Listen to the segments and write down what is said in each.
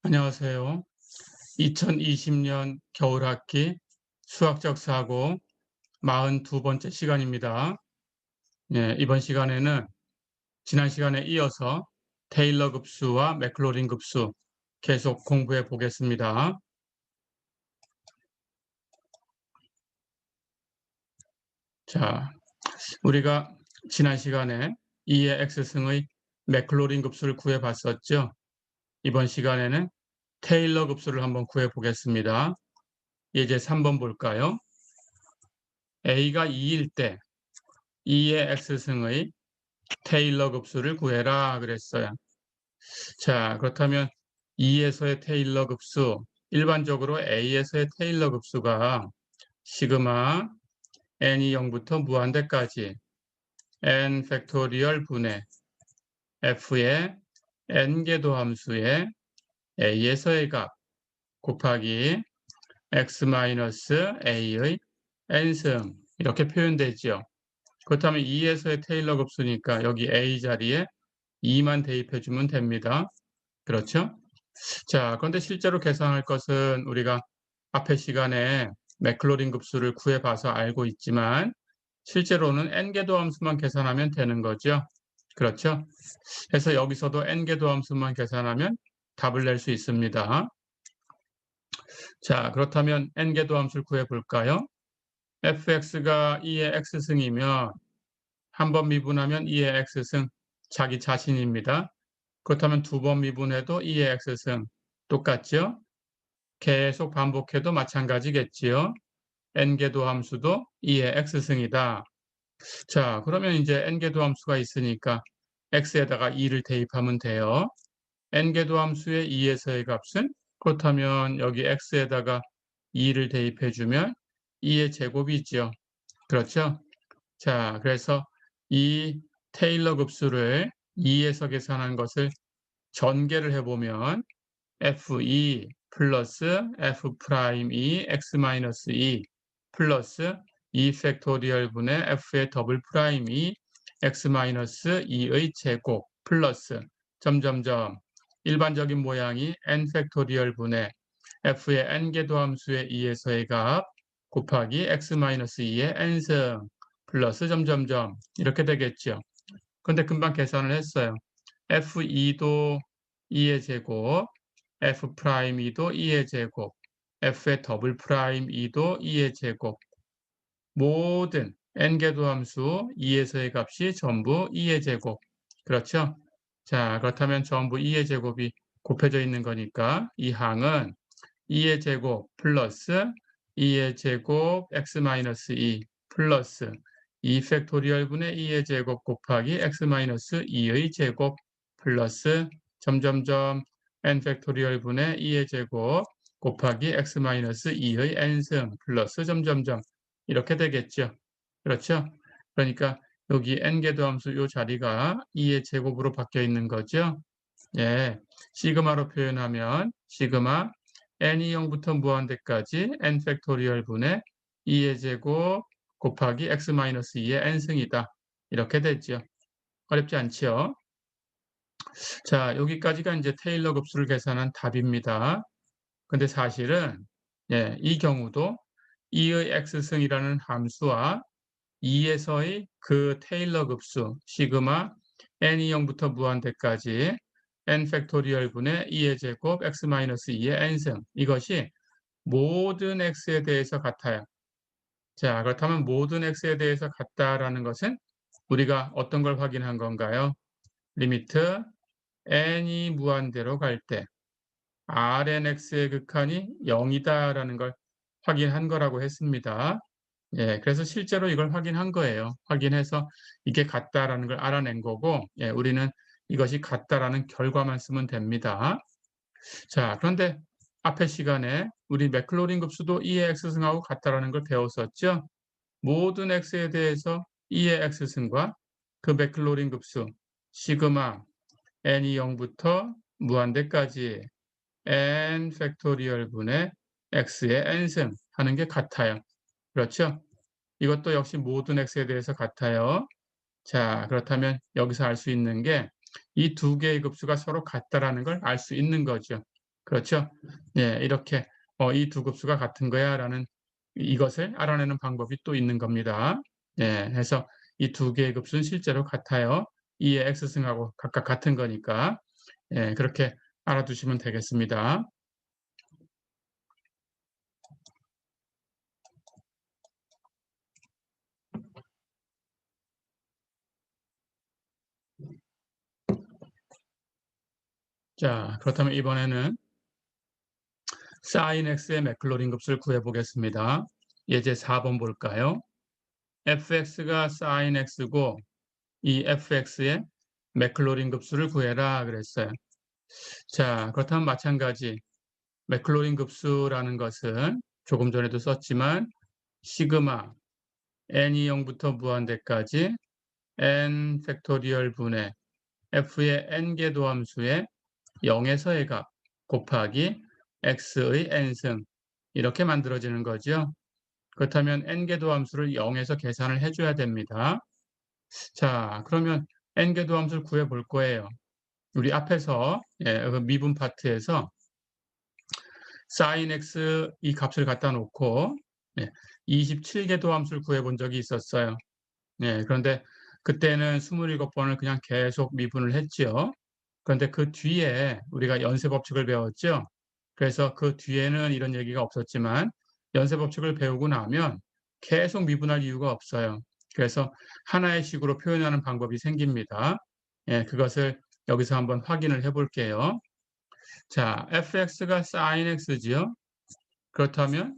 안녕하세요. 2020년 겨울학기 수학적 사고 42번째 시간입니다. 네, 이번 시간에는 지난 시간에 이어서 테일러 급수와 맥클로린 급수 계속 공부해 보겠습니다. 자, 우리가 지난 시간에 2의 x승의 맥클로린 급수를 구해 봤었죠. 이번 시간에는 테일러 급수를 한번 구해 보겠습니다. 이제 3번 볼까요? a가 2일 때 2의 x승의 테일러 급수를 구해라 그랬어요. 자, 그렇다면 2에서의 테일러 급수, 일반적으로 A에서의 테일러 급수가 시그마 n이 0부터 무한대까지 n 팩토리얼 분의 f의 n개도 함수의 A에서의 값 곱하기 x-a의 n승 이렇게 표현되죠. 그렇다면 2에서의 테일러 급수니까 여기 A 자리에 2만 대입해 주면 됩니다. 그렇죠? 자, 그런데 실제로 계산할 것은 우리가 앞의 시간에 맥클로린 급수를 구해봐서 알고 있지만 실제로는 n개도 함수만 계산하면 되는 거죠. 그렇죠? 그래서 여기서도 n개도 함수만 계산하면 답을 낼 수 있습니다. 자, 그렇다면 n개도 함수를 구해볼까요? fx가 2의 x승이면 한 번 미분하면 2의 x승 자기 자신입니다. 그렇다면 두 번 미분해도 2의 x승 똑같죠? 계속 반복해도 마찬가지겠지요. n개도 함수도 2의 x승이다. 자, 그러면 이제 n개도 함수가 있으니까 x에다가 2를 대입하면 돼요. n개도 함수의 2에서의 값은 그렇다면 여기 x에다가 2를 대입해주면 2의 제곱이죠. 그렇죠? 자, 그래서 이 테일러 급수를 2에서 계산한 것을 전개를 해보면 f2 플러스 f 프라임 2 x 마이너스 2 플러스 2 팩토리얼 분의 f의 더블 프라임 2 x 마이너스 2의 제곱 플러스 점점점 일반적인 모양이 n 팩토리얼 분의 f의 n개도 함수의 2에서의 값 곱하기 x 마이너스 2의 n승 플러스 점점점 이렇게 되겠죠. 그런데 금방 계산을 했어요. f2도 2의 제곱 f 프라임 2도 2의 제곱, f의 더블 프라임 2도 2의 제곱, 모든 n개도 함수 2에서의 값이 전부 2의 제곱. 그렇죠? 자, 그렇다면 전부 2의 제곱이 곱해져 있는 거니까 이 항은 2의 제곱 플러스 2의 제곱 x-2 플러스 2 팩토리얼 분의 2의 제곱 곱하기 x-2의 제곱 플러스 점점점 n 팩토리얼 분의 2의 제곱 곱하기 x-2의 n승 플러스 점점점 이렇게 되겠죠. 그렇죠? 그러니까 여기 n개도 함수 이 자리가 2의 제곱으로 바뀌어 있는 거죠. 예, 시그마로 표현하면 시그마 n이 0부터 무한대까지 n 팩토리얼 분의 2의 제곱 곱하기 x-2의 n승이다. 이렇게 되죠. 어렵지 않죠? 자, 여기까지가 이제 테일러 급수를 계산한 답입니다. 근데 사실은 이 경우도 2의 x승이라는 함수와 2에서의 그 테일러 급수 시그마 n이 0부터 무한대까지 n 팩토리얼 분의 2의 제곱 x-2의 n승 이것이 모든 x에 대해서 같아요. 자, 그렇다면 모든 x에 대해서 같다라는 것은 우리가 어떤 걸 확인한 건가요? 리미트 n이 무한대로 갈 때 Rnx의 극한이 0이다라는 걸 확인한 거라고 했습니다. 예, 그래서 실제로 이걸 확인한 거예요. 확인해서 이게 같다라는 걸 알아낸 거고, 예, 우리는 이것이 같다라는 결과만 쓰면 됩니다. 자, 그런데 앞의 시간에 우리 맥클로린 급수도 2의 x승하고 같다라는 걸 배웠었죠. 모든 x에 대해서 2의 x승과 그 맥클로린 급수 시그마 n이 0부터 무한대까지 n 팩토리얼 분의 x의 n승 하는 게 같아요. 그렇죠? 이것도 역시 모든 x에 대해서 같아요. 자, 그렇다면 여기서 알 수 있는 게 이 두 개의 급수가 서로 같다라는 걸 알 수 있는 거죠. 그렇죠? 예, 이렇게 이 두 급수가 같은 거야라는 이것을 알아내는 방법이 또 있는 겁니다. 예, 해서 이 두 개의 급수는 실제로 같아요. 2의 x승하고 각각 같은 거니까 예, 그렇게 알아두시면 되겠습니다. 자, 그렇다면 이번에는 sin x의 맥클로린 급수를 구해보겠습니다. 예제 4번 볼까요? fx가 sin x고 이 fx의 맥클로린 급수를 구해라 그랬어요. 자, 그렇다면 마찬가지 맥클로린 급수라는 것은 조금 전에도 썼지만 시그마 n이 0부터 무한대까지 n 팩토리얼 분의 f의 n개 도함수의 0에서의 값 곱하기 x의 n승 이렇게 만들어지는 거죠. 그렇다면 n개 도함수를 0에서 계산을 해줘야 됩니다. 자, 그러면 n개 도함수를 구해볼 거예요. 우리 앞에서 그 미분 파트에서 sin x 이 값을 갖다 놓고 27개 도함수를 구해본 적이 있었어요. 그런데 그때는 27번을 그냥 계속 미분을 했죠. 그런데 그 뒤에 우리가 연쇄 법칙을 배웠죠. 그래서 그 뒤에는 이런 얘기가 없었지만 연쇄 법칙을 배우고 나면 계속 미분할 이유가 없어요. 그래서 하나의 식으로 표현하는 방법이 생깁니다. 그것을 여기서 한번 확인을 해볼게요. 자, fx가 sin x지요. 그렇다면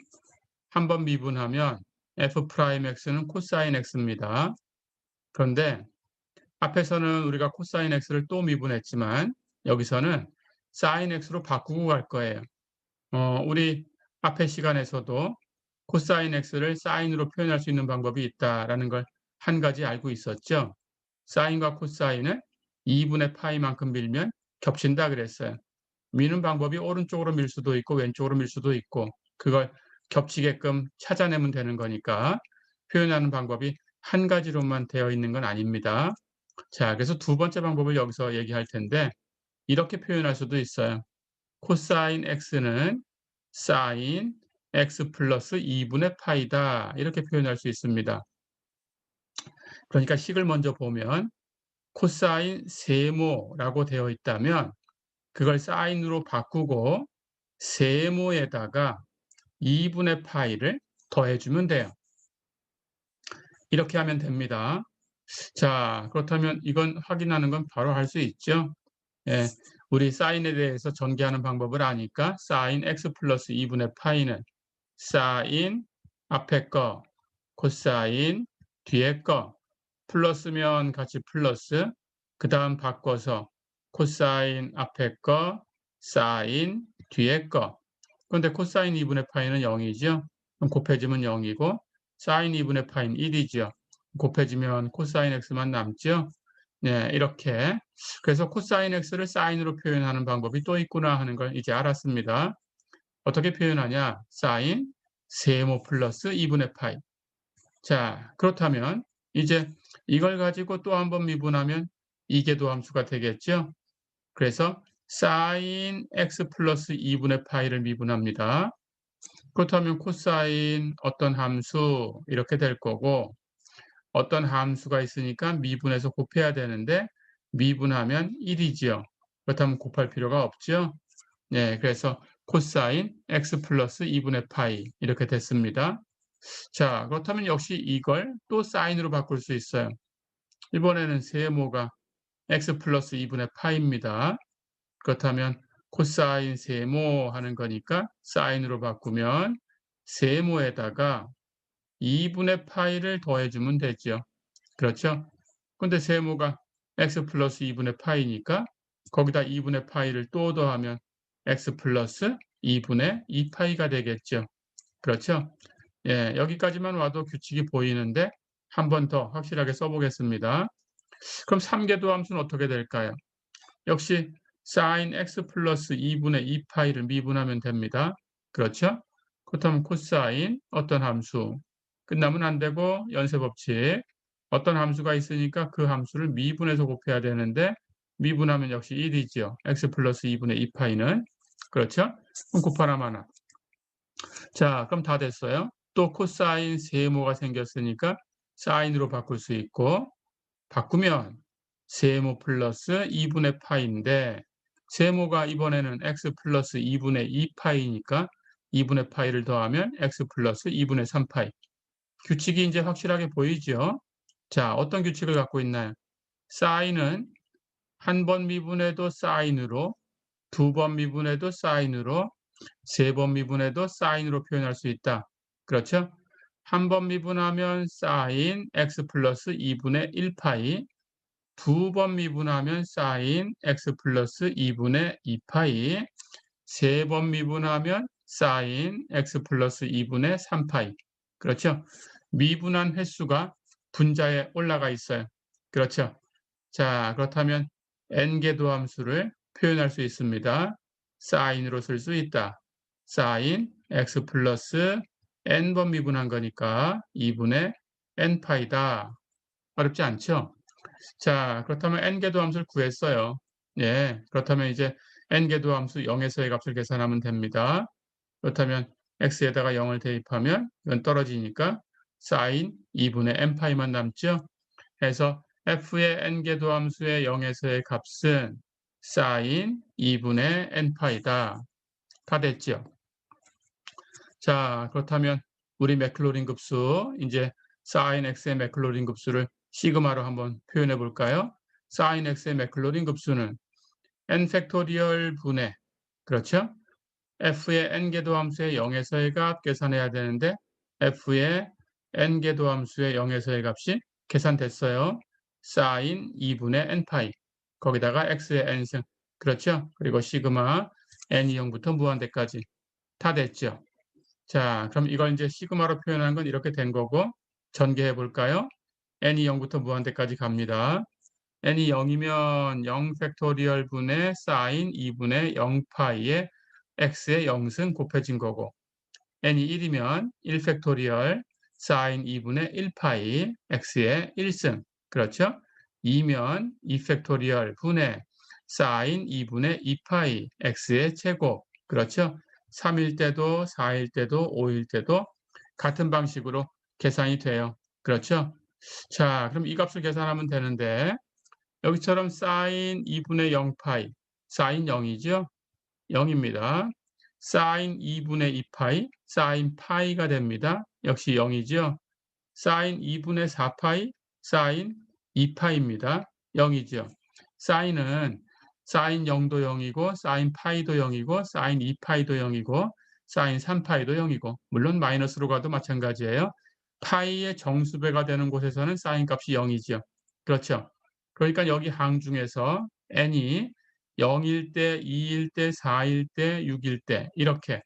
한번 미분하면 f'x는 코사인 x입니다. 그런데 앞에서는 우리가 코사인 x를 또 미분했지만 여기서는 sin x로 바꾸고 갈 거예요. 우리 앞의 시간에서도 코사인 x를 사인으로 표현할 수 있는 방법이 있다라는 걸 한 가지 알고 있었죠. 사인과 코사인을 2분의 파이만큼 밀면 겹친다 그랬어요. 미는 방법이 오른쪽으로 밀 수도 있고 왼쪽으로 밀 수도 있고 그걸 겹치게끔 찾아내면 되는 거니까 표현하는 방법이 한 가지로만 되어 있는 건 아닙니다. 자, 그래서 두 번째 방법을 여기서 얘기할 텐데 이렇게 표현할 수도 있어요. 코사인 x는 사인 x 플러스 2분의 파이다. 이렇게 표현할 수 있습니다. 그러니까 식을 먼저 보면 코사인 세모라고 되어 있다면 그걸 사인으로 바꾸고 세모에다가 2분의 파이를 더해주면 돼요. 이렇게 하면 됩니다. 자, 그렇다면 이건 확인하는 건 바로 할 수 있죠. 예, 우리 사인에 대해서 전개하는 방법을 아니까 사인 x 플러스 2분의 파이는 사인 앞에 거 코사인 뒤에 거 플러스면 같이 플러스 그 다음 바꿔서 코사인 앞에 거 사인 뒤에 거 그런데 코사인 2분의 파이는 0이죠. 그럼 곱해지면 0이고 사인 2분의 파이는 1이죠. 곱해지면 코사인 x만 남죠. 네, 이렇게 그래서 코사인 x를 사인으로 표현하는 방법이 또 있구나 하는 걸 이제 알았습니다. 어떻게 표현하냐? 사인 세모 플러스 2분의 파이. 자, 그렇다면 이제 이걸 가지고 또 한번 미분하면 이계도 함수가 되겠죠? 그래서 사인 x 플러스 2분의 파이를 미분합니다. 그렇다면 코사인 어떤 함수 이렇게 될 거고 어떤 함수가 있으니까 미분해서 곱해야 되는데 미분하면 1이지요. 그렇다면 곱할 필요가 없죠. 네, 그래서 코사인 x 플러스 2분의 파이 이렇게 됐습니다. 자, 그렇다면 역시 이걸 또 사인으로 바꿀 수 있어요. 이번에는 세모가 x 플러스 2분의 파이입니다. 그렇다면 코사인 세모 하는 거니까 사인으로 바꾸면 세모에다가 2분의 파이를 더해주면 되죠. 그렇죠? 근데 세모가 x 플러스 2분의 파이니까 거기다 2분의 파이를 또 더하면 x 플러스 2분의 2파이가 되겠죠. 그렇죠? 예, 여기까지만 와도 규칙이 보이는데 한 번 더 확실하게 써보겠습니다. 그럼 3개 도함수는 어떻게 될까요? 역시 sin x 플러스 2분의 2파이를 미분하면 됩니다. 그렇죠? 그렇다면 코사인 어떤 함수 끝나면 안 되고 연쇄법칙 어떤 함수가 있으니까 그 함수를 미분해서 곱해야 되는데 미분하면 역시 1이죠. x 플러스 2분의 2파이는 그렇죠? 그럼 곱하나 마나. 자, 그럼 다 됐어요. 또 코사인 세모가 생겼으니까 사인으로 바꿀 수 있고, 바꾸면 세모 플러스 2분의 파인데, 세모가 이번에는 x 플러스 2분의 2파이니까 2분의 파이를 더하면 x 플러스 2분의 3파이. 규칙이 이제 확실하게 보이죠? 자, 어떤 규칙을 갖고 있나요? 사인은 한 번 미분해도 사인으로, 두 번 미분해도 사인으로, 세 번 미분해도 사인으로 표현할 수 있다. 그렇죠? 한 번 미분하면 사인 x 플러스 2분의 1파이, 두 번 미분하면 사인 x 플러스 2분의 2파이, 세 번 미분하면 사인 x 플러스 2분의 3파이. 그렇죠? 미분한 횟수가 분자에 올라가 있어요. 그렇죠? 자, 그렇다면 n개도 함수를 표현할 수 있습니다. 사인으로 쓸 수 있다. 사인 x 플러스 n번 미분한 거니까 2분의 n파이다. 어렵지 않죠? 자, 그렇다면 n개도 함수를 구했어요. 예, 그렇다면 이제 n개도 함수 0에서의 값을 계산하면 됩니다. 그렇다면 x에다가 0을 대입하면 이건 떨어지니까 사인 2분의 n파이만 남죠. 해서 f의 n개도 함수의 0에서의 값은 사인 2분의 n파이다. 다 됐죠? 자, 그렇다면 우리 맥클로린 급수, 이제 사인 x의 맥클로린 급수를 시그마로 한번 표현해 볼까요? 사인 x의 맥클로린 급수는 n 팩토리얼 분의, 그렇죠? f의 n개도 함수의 0에서의 값 계산해야 되는데 f의 n개도 함수의 0에서의 값이 계산됐어요. 사인 2분의 n파이, 거기다가 x의 n승, 그렇죠? 그리고 시그마 n이 0부터 무한대까지 다 됐죠? 자, 그럼 이걸 이제 시그마로 표현한 건 이렇게 된 거고, 전개해 볼까요? n이 0부터 무한대까지 갑니다. n이 0이면 0 팩토리얼 분의 사인 2분의 0파이의 x의 0승 곱해진 거고, n이 1이면 1 팩토리얼 사인 2분의 1파이 x의 1승, 그렇죠? 2면 2 팩토리얼 분의 사인 2분의 2파이 x의 제곱, 그렇죠? 3일 때도 4일 때도 5일 때도 같은 방식으로 계산이 돼요. 그렇죠? 자, 그럼 이 값을 계산하면 되는데 여기처럼 사인 2분의 0파이, 사인 0이죠? 0입니다. 사인 2분의 2파이, 사인 파이가 됩니다. 역시 0이죠? 사인 2분의 4파이, 사인 2파이입니다. 0이죠? 사인은 사인 0도 0이고, 사인 파이도 0이고, 사인 2파이도 0이고, 사인 3파이도 0이고, 물론 마이너스로 가도 마찬가지예요. 파이의 정수배가 되는 곳에서는 사인 값이 0이죠. 그렇죠? 그러니까 여기 항 중에서 n이 0일 때, 2일 때, 4일 때, 6일 때 이렇게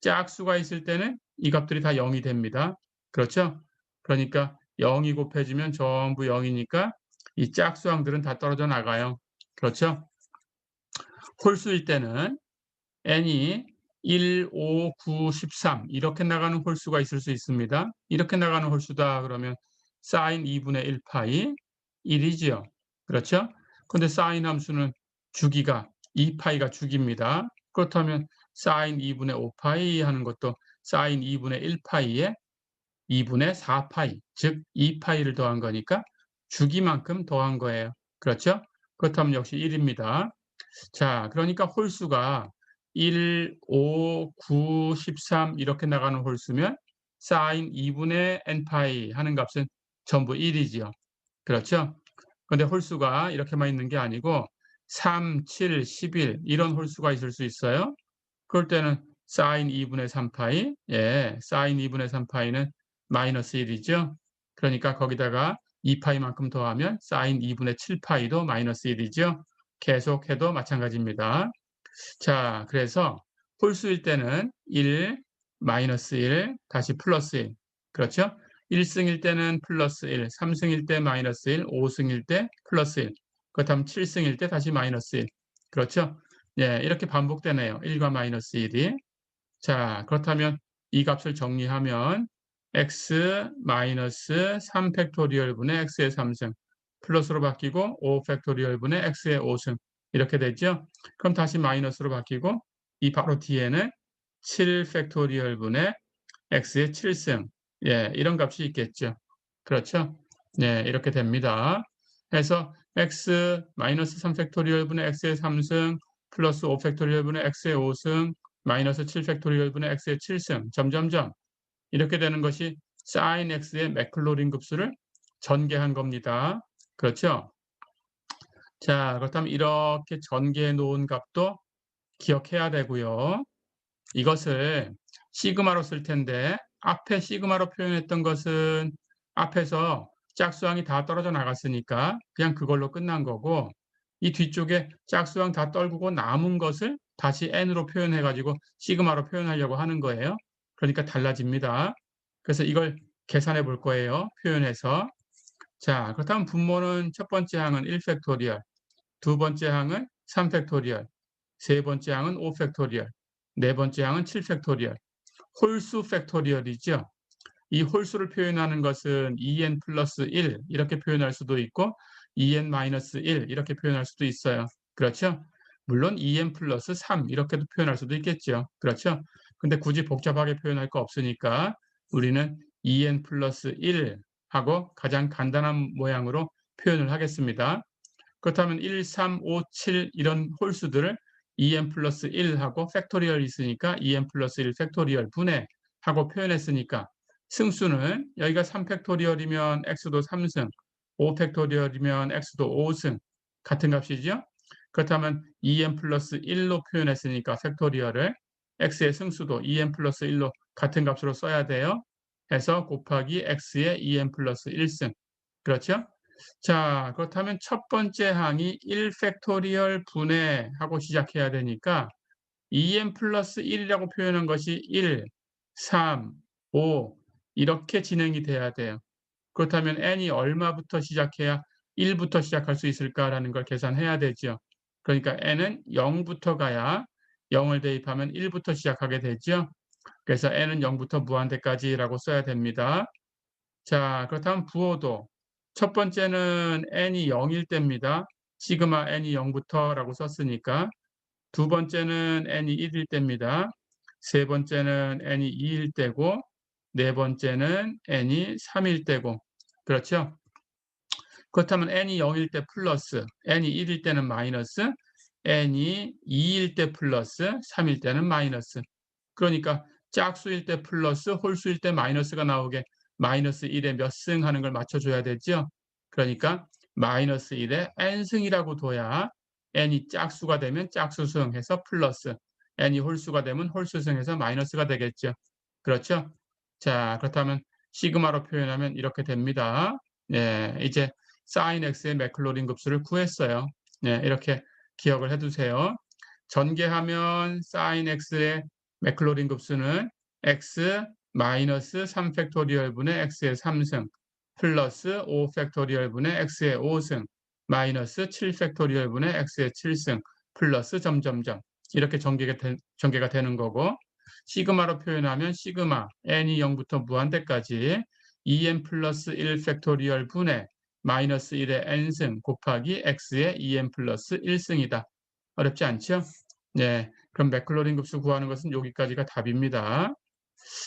짝수가 있을 때는 이 값들이 다 0이 됩니다. 그렇죠? 그러니까 0이 곱해지면 전부 0이니까 이 짝수항들은 다 떨어져 나가요. 그렇죠? 홀수일 때는 n이 1, 5, 9, 13 이렇게 나가는 홀수가 있을 수 있습니다. 이렇게 나가는 홀수다 그러면 사인 2분의 1파이 1이지요. 그렇죠? 근데 사인 함수는 주기가 2파이가 주기입니다. 그렇다면 사인 2분의 5파이 하는 것도 사인 2분의 1파이에 2분의 4파이, 즉 2파이를 더한 거니까 주기만큼 더한 거예요. 그렇죠? 그렇다면 역시 1입니다. 자, 그러니까 홀수가 1, 5, 9, 13 이렇게 나가는 홀수면 사인 2분의 n파이 하는 값은 전부 1이지요. 그렇죠? 근데 홀수가 이렇게만 있는 게 아니고 3, 7, 11 이런 홀수가 있을 수 있어요. 그럴 때는 사인 2분의 3파이, 예, 사인 2분의 3파이는 마이너스 1이죠. 그러니까 거기다가 2파이만큼 더하면 사인 2분의 7파이도 마이너스 1이죠. 계속해도 마찬가지입니다. 자, 그래서 홀수일 때는 1, 마이너스 1, 다시 플러스 1. 그렇죠? 1승일 때는 플러스 1, 3승일 때 마이너스 1, 5승일 때 플러스 1. 그렇다면 7승일 때 다시 마이너스 1. 그렇죠? 예, 이렇게 반복되네요. 1과 마이너스 1이. 자, 그렇다면 이 값을 정리하면 x 마이너스 3 팩토리얼 분의 x의 3승 플러스로 바뀌고 5 팩토리얼 분의 x의 5승 이렇게 되죠. 그럼 다시 마이너스로 바뀌고 이 바로 뒤에는 7 팩토리얼 분의 x의 7승. 예, 이런 값이 있겠죠. 그렇죠? 네, 이렇게 됩니다. 그래서 x 마이너스 3 팩토리얼 분의 x의 3승 플러스 5 팩토리얼 분의 x의 5승 마이너스 7 팩토리얼 분의 x의 7승 점점점 이렇게 되는 것이 sin x의 맥클로린 급수를 전개한 겁니다. 그렇죠? 자, 그렇다면 이렇게 전개해 놓은 값도 기억해야 되고요. 이것을 시그마로 쓸 텐데 앞에 시그마로 표현했던 것은 앞에서 짝수항이 다 떨어져 나갔으니까 그냥 그걸로 끝난 거고 이 뒤쪽에 짝수항 다 떨구고 남은 것을 다시 n으로 표현해 가지고 시그마로 표현하려고 하는 거예요. 그러니까 달라집니다. 그래서 이걸 계산해 볼 거예요. 표현해서. 자, 그렇다면 분모는 첫 번째 항은 1 팩토리얼, 두 번째 항은 3 팩토리얼, 세 번째 항은 5 팩토리얼, 네 번째 항은 7 팩토리얼. 홀수 팩토리얼이죠. 이 홀수를 표현하는 것은 2n 플러스 1 이렇게 표현할 수도 있고 2n 마이너스 1 이렇게 표현할 수도 있어요. 그렇죠? 물론 2n 플러스 3 이렇게도 표현할 수도 있겠죠. 그렇죠? 근데 굳이 복잡하게 표현할 거 없으니까 우리는 2n 플러스 1 하고 가장 간단한 모양으로 표현을 하겠습니다. 그렇다면 1, 3, 5, 7 이런 홀수들을 2n 플러스 1 하고 팩토리얼이 있으니까 2n 플러스 1 팩토리얼 분해 하고 표현했으니까 승수는 여기가 3 팩토리얼이면 x도 3승, 5 팩토리얼이면 x도 5승 같은 값이죠. 그렇다면 2n 플러스 1로 표현했으니까 팩토리얼을 x의 승수도 2n 플러스 1로 같은 값으로 써야 돼요. 해서 곱하기 x의 2n 플러스 1승. 그렇죠? 자, 그렇다면 첫 번째 항이 1 팩토리얼 분해하고 시작해야 되니까 2n 플러스 1이라고 표현한 것이 1, 3, 5 이렇게 진행이 돼야 돼요. 그렇다면 n이 얼마부터 시작해야 1부터 시작할 수 있을까라는 걸 계산해야 되죠. 그러니까 n은 0부터 가야 0을 대입하면 1부터 시작하게 되죠. 그래서 n은 0부터 무한대까지라고 써야 됩니다. 자, 그렇다면 부호도 첫 번째는 n이 0일 때입니다. 시그마 n이 0부터라고 썼으니까 두 번째는 n이 1일 때입니다. 세 번째는 n이 2일 때고 네 번째는 n이 3일 때고 그렇죠? 그렇다면 n이 0일 때 플러스, n이 1일 때는 마이너스, n이 2일 때 플러스, 3일 때는 마이너스. 그러니까 짝수일 때 플러스, 홀수일 때 마이너스가 나오게 마이너스 1에 몇 승 하는 걸 맞춰줘야 되죠. 그러니까 마이너스 1에 n승이라고 둬야 n이 짝수가 되면 짝수승 해서 플러스, n이 홀수가 되면 홀수승 해서 마이너스가 되겠죠. 그렇죠? 자, 그렇다면 시그마로 표현하면 이렇게 됩니다. 예, 이제 sin x의 맥클로린 급수를 구했어요. 예, 이렇게 기억을 해두세요. 전개하면 sin x의 맥클로린 급수는 x 마이너스 3 팩토리얼 분의 x의 3승 플러스 5 팩토리얼 분의 x의 5승 마이너스 7 팩토리얼 분의 x의 7승 플러스 점점점 이렇게 전개가 되는 거고 시그마로 표현하면 시그마 n이 0부터 무한대까지 2n 플러스 1 팩토리얼 분의 마이너스 1의 n승 곱하기 x의 2n 플러스 1승이다. 어렵지 않죠? 네. 그럼 맥클로린 급수 구하는 것은 여기까지가 답입니다.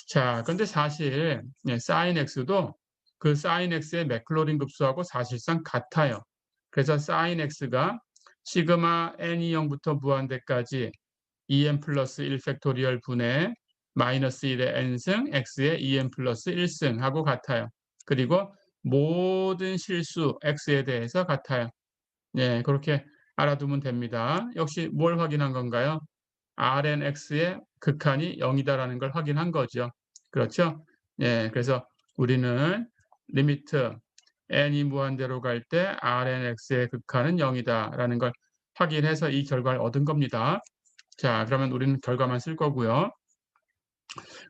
자, 그런데 사실 sin x도 그 sin x의 맥클로린 급수하고 사실상 같아요. 그래서 sin x가 시그마 n이 0부터 무한대까지 2n 플러스 1 팩토리얼 분의 마이너스 1의 n승 x의 2n 플러스 1승 하고 같아요. 그리고 모든 실수 x에 대해서 같아요. 네, 그렇게 알아두면 됩니다. 역시 뭘 확인한 건가요? Rnx의 극한이 0이다라는 걸 확인한 거죠. 그렇죠? 예, 그래서 우리는 리미트 n이 무한대로 갈 때 Rnx의 극한은 0이다라는 걸 확인해서 이 결과를 얻은 겁니다. 자, 그러면 우리는 결과만 쓸 거고요.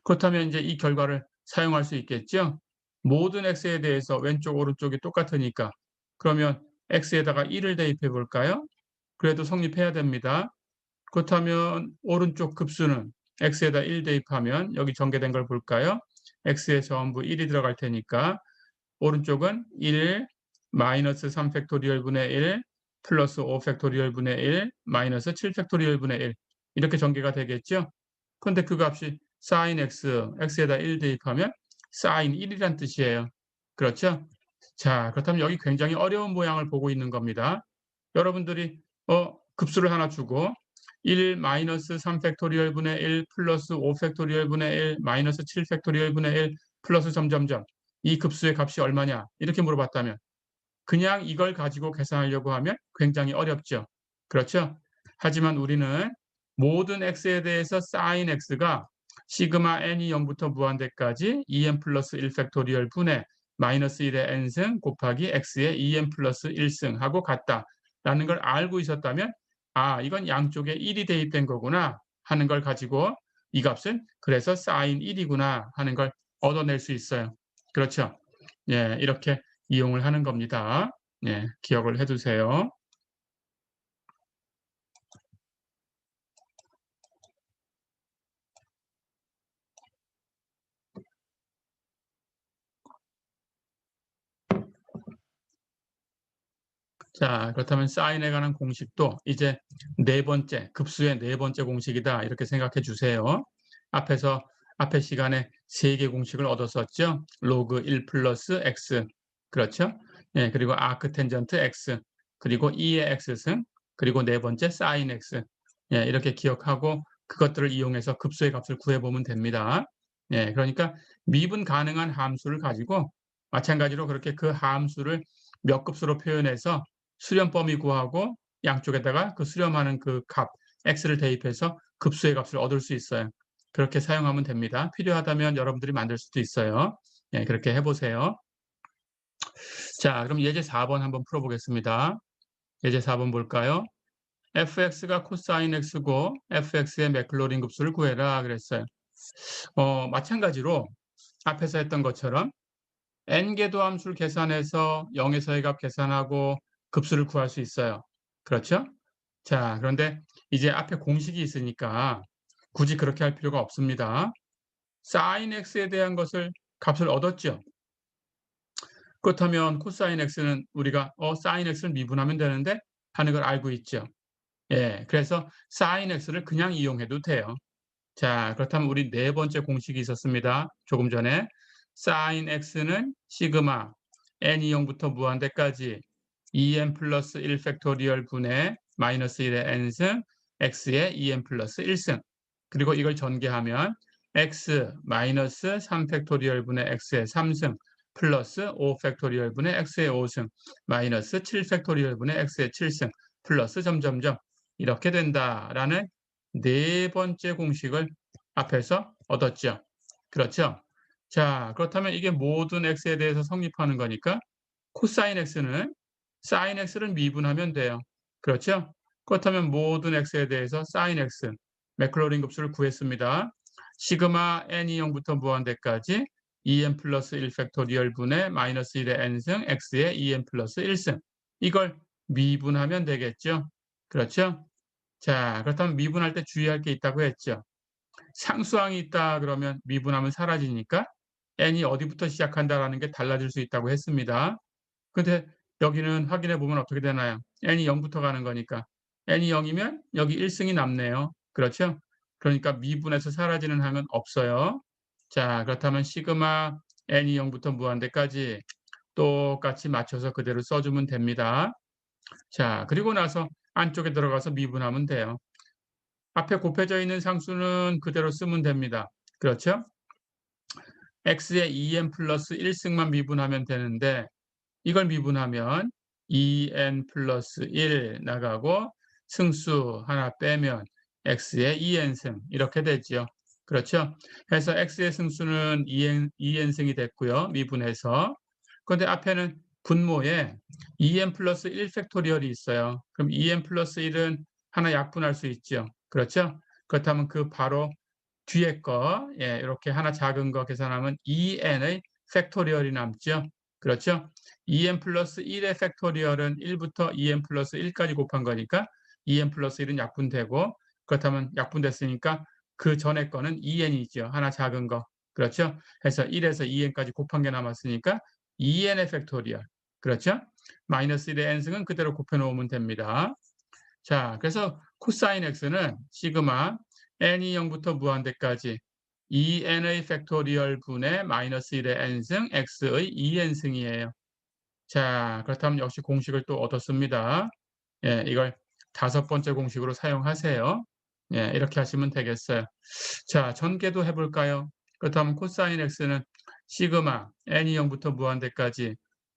그렇다면 이제 이 결과를 사용할 수 있겠죠? 모든 x에 대해서 왼쪽 오른쪽이 똑같으니까 그러면 x에다가 1을 대입해 볼까요? 그래도 성립해야 됩니다. 그렇다면 오른쪽 급수는 x에다 1 대입하면 여기 전개된 걸 볼까요? x에 전부 1이 들어갈 테니까 오른쪽은 1 마이너스 3 팩토리얼 분의 1 플러스 5 팩토리얼 분의 1 마이너스 7 팩토리얼 분의 1 이렇게 전개가 되겠죠. 그런데 그 값이 sin x, x에다 1 대입하면 sin 1이란 뜻이에요. 그렇죠? 자, 그렇다면 여기 굉장히 어려운 모양을 보고 있는 겁니다. 여러분들이 급수를 하나 주고 1 마이너스 3 팩토리얼 분의 1 플러스 5 팩토리얼 분의 1 마이너스 7 팩토리얼 분의 1 플러스 점점점 이 급수의 값이 얼마냐 이렇게 물어봤다면 그냥 이걸 가지고 계산하려고 하면 굉장히 어렵죠. 그렇죠? 하지만 우리는 모든 x에 대해서 sin x가 시그마 n이 0부터 무한대까지 2n 플러스 1 팩토리얼 분의 마이너스 1의 n승 곱하기 x의 2n 플러스 1승 하고 같다라는 걸 알고 있었다면 아, 이건 양쪽에 1이 대입된 거구나 하는 걸 가지고 이 값은 그래서 sin 1이구나 하는 걸 얻어낼 수 있어요. 그렇죠? 예, 이렇게 이용을 하는 겁니다. 예, 기억을 해 두세요. 자, 그렇다면 사인에 관한 공식도 이제 네 번째, 급수의 네 번째 공식이다. 이렇게 생각해 주세요. 앞에서 앞에 시간에 세 개 공식을 얻었었죠. 로그 1 플러스 x. 그렇죠? 예, 그리고 아크 텐전트 x. 그리고 2의 x승. 그리고 네 번째 사인 x. 예, 이렇게 기억하고 그것들을 이용해서 급수의 값을 구해 보면 됩니다. 예, 그러니까 미분 가능한 함수를 가지고 마찬가지로 그렇게 그 함수를 몇 급수로 표현해서 수렴 범위 구하고 양쪽에다가 그 수렴하는 그 값 x를 대입해서 급수의 값을 얻을 수 있어요. 그렇게 사용하면 됩니다. 필요하다면 여러분들이 만들 수도 있어요. 예, 그렇게 해보세요. 자, 그럼 예제 4번 한번 풀어보겠습니다. 예제 4번 볼까요? fx가 코사인 x고 fx의 맥클로린 급수를 구해라 그랬어요. 마찬가지로 앞에서 했던 것처럼 n개도 함수를 계산해서 0에서의 값 계산하고 급수를 구할 수 있어요. 그렇죠? 자, 그런데 이제 앞에 공식이 있으니까 굳이 그렇게 할 필요가 없습니다. sin x에 대한 것을 값을 얻었죠. 그렇다면 코사인 x는 우리가 sin x를 미분하면 되는데 하는 걸 알고 있죠. 예, 그래서 sin x를 그냥 이용해도 돼요. 자, 그렇다면 우리 네 번째 공식이 있었습니다. 조금 전에 sin x는 시그마 n이 0부터 무한대까지 2n 플러스 1 팩토리얼 분의 마이너스 1의 n승 x의 2n 플러스 1승 그리고 이걸 전개하면 x 마이너스 3 팩토리얼 분의 x의 3승 플러스 5 팩토리얼 분의 x의 5승 마이너스 7 팩토리얼 분의 x의 7승 플러스 점점점 이렇게 된다라는 네 번째 공식을 앞에서 얻었죠. 그렇죠? 자, 그렇다면 이게 모든 x에 대해서 성립하는 거니까 코사인 x는 sin x를 미분하면 돼요. 그렇죠? 그렇다면 모든 x에 대해서 sin x, 맥클로린 급수를 구했습니다. 시그마 n이 0부터 무한대까지 2n 플러스 1 팩토리얼 분의 마이너스 1의 n승 x의 2n 플러스 1승 이걸 미분하면 되겠죠. 그렇죠? 자, 그렇다면 미분할 때 주의할 게 있다고 했죠. 상수항이 있다 그러면 미분하면 사라지니까 n이 어디부터 시작한다라는 게 달라질 수 있다고 했습니다. 근데 여기는 확인해 보면 어떻게 되나요? n이 0부터 가는 거니까 n이 0이면 여기 1승이 남네요. 그렇죠? 그러니까 미분해서 사라지는 항은 없어요. 자, 그렇다면 시그마 n이 0부터 무한대까지 똑같이 맞춰서 그대로 써주면 됩니다. 자, 그리고 나서 안쪽에 들어가서 미분하면 돼요. 앞에 곱해져 있는 상수는 그대로 쓰면 됩니다. 그렇죠? x의 2n 플러스 1승만 미분하면 되는데 이걸 미분하면 2n 플러스 1 나가고 승수 하나 빼면 x의 2n승 이렇게 되죠. 그렇죠? 그래서 x의 승수는 2n승이 됐고요. 미분해서. 그런데 앞에는 분모에 2n 플러스 1 팩토리얼이 있어요. 그럼 2n 플러스 1은 하나 약분할 수 있죠. 그렇죠? 그렇다면 그 바로 뒤에 거, 예, 이렇게 하나 작은 거 계산하면 2n의 팩토리얼이 남죠. 그렇죠? 2n 플러스 1의 팩토리얼은 1부터 2n 플러스 1까지 곱한 거니까 2n 플러스 1은 약분되고 그렇다면 약분됐으니까 그 전에 거는 2n이죠. 하나 작은 거. 그렇죠? 그래서 1에서 2n까지 곱한 게 남았으니까 2n의 팩토리얼. 그렇죠? 마이너스 1의 n승은 그대로 곱해 놓으면 됩니다. 자, 그래서 코사인 x는 시그마 n이 0부터 무한대까지 2n의 팩토리얼 분의 마이너스 1의 n승 x의 2n승이에요. 자, 그렇다면 역시 공식을 또 얻었습니다. 예, 이걸 다섯 번째 공식으로 사용하세요. 예, 이렇게 하시면 되겠어요. 자, 전개도 해볼까요? 그렇다면 코사인 x는 시그마 n이 0부터 무한대까지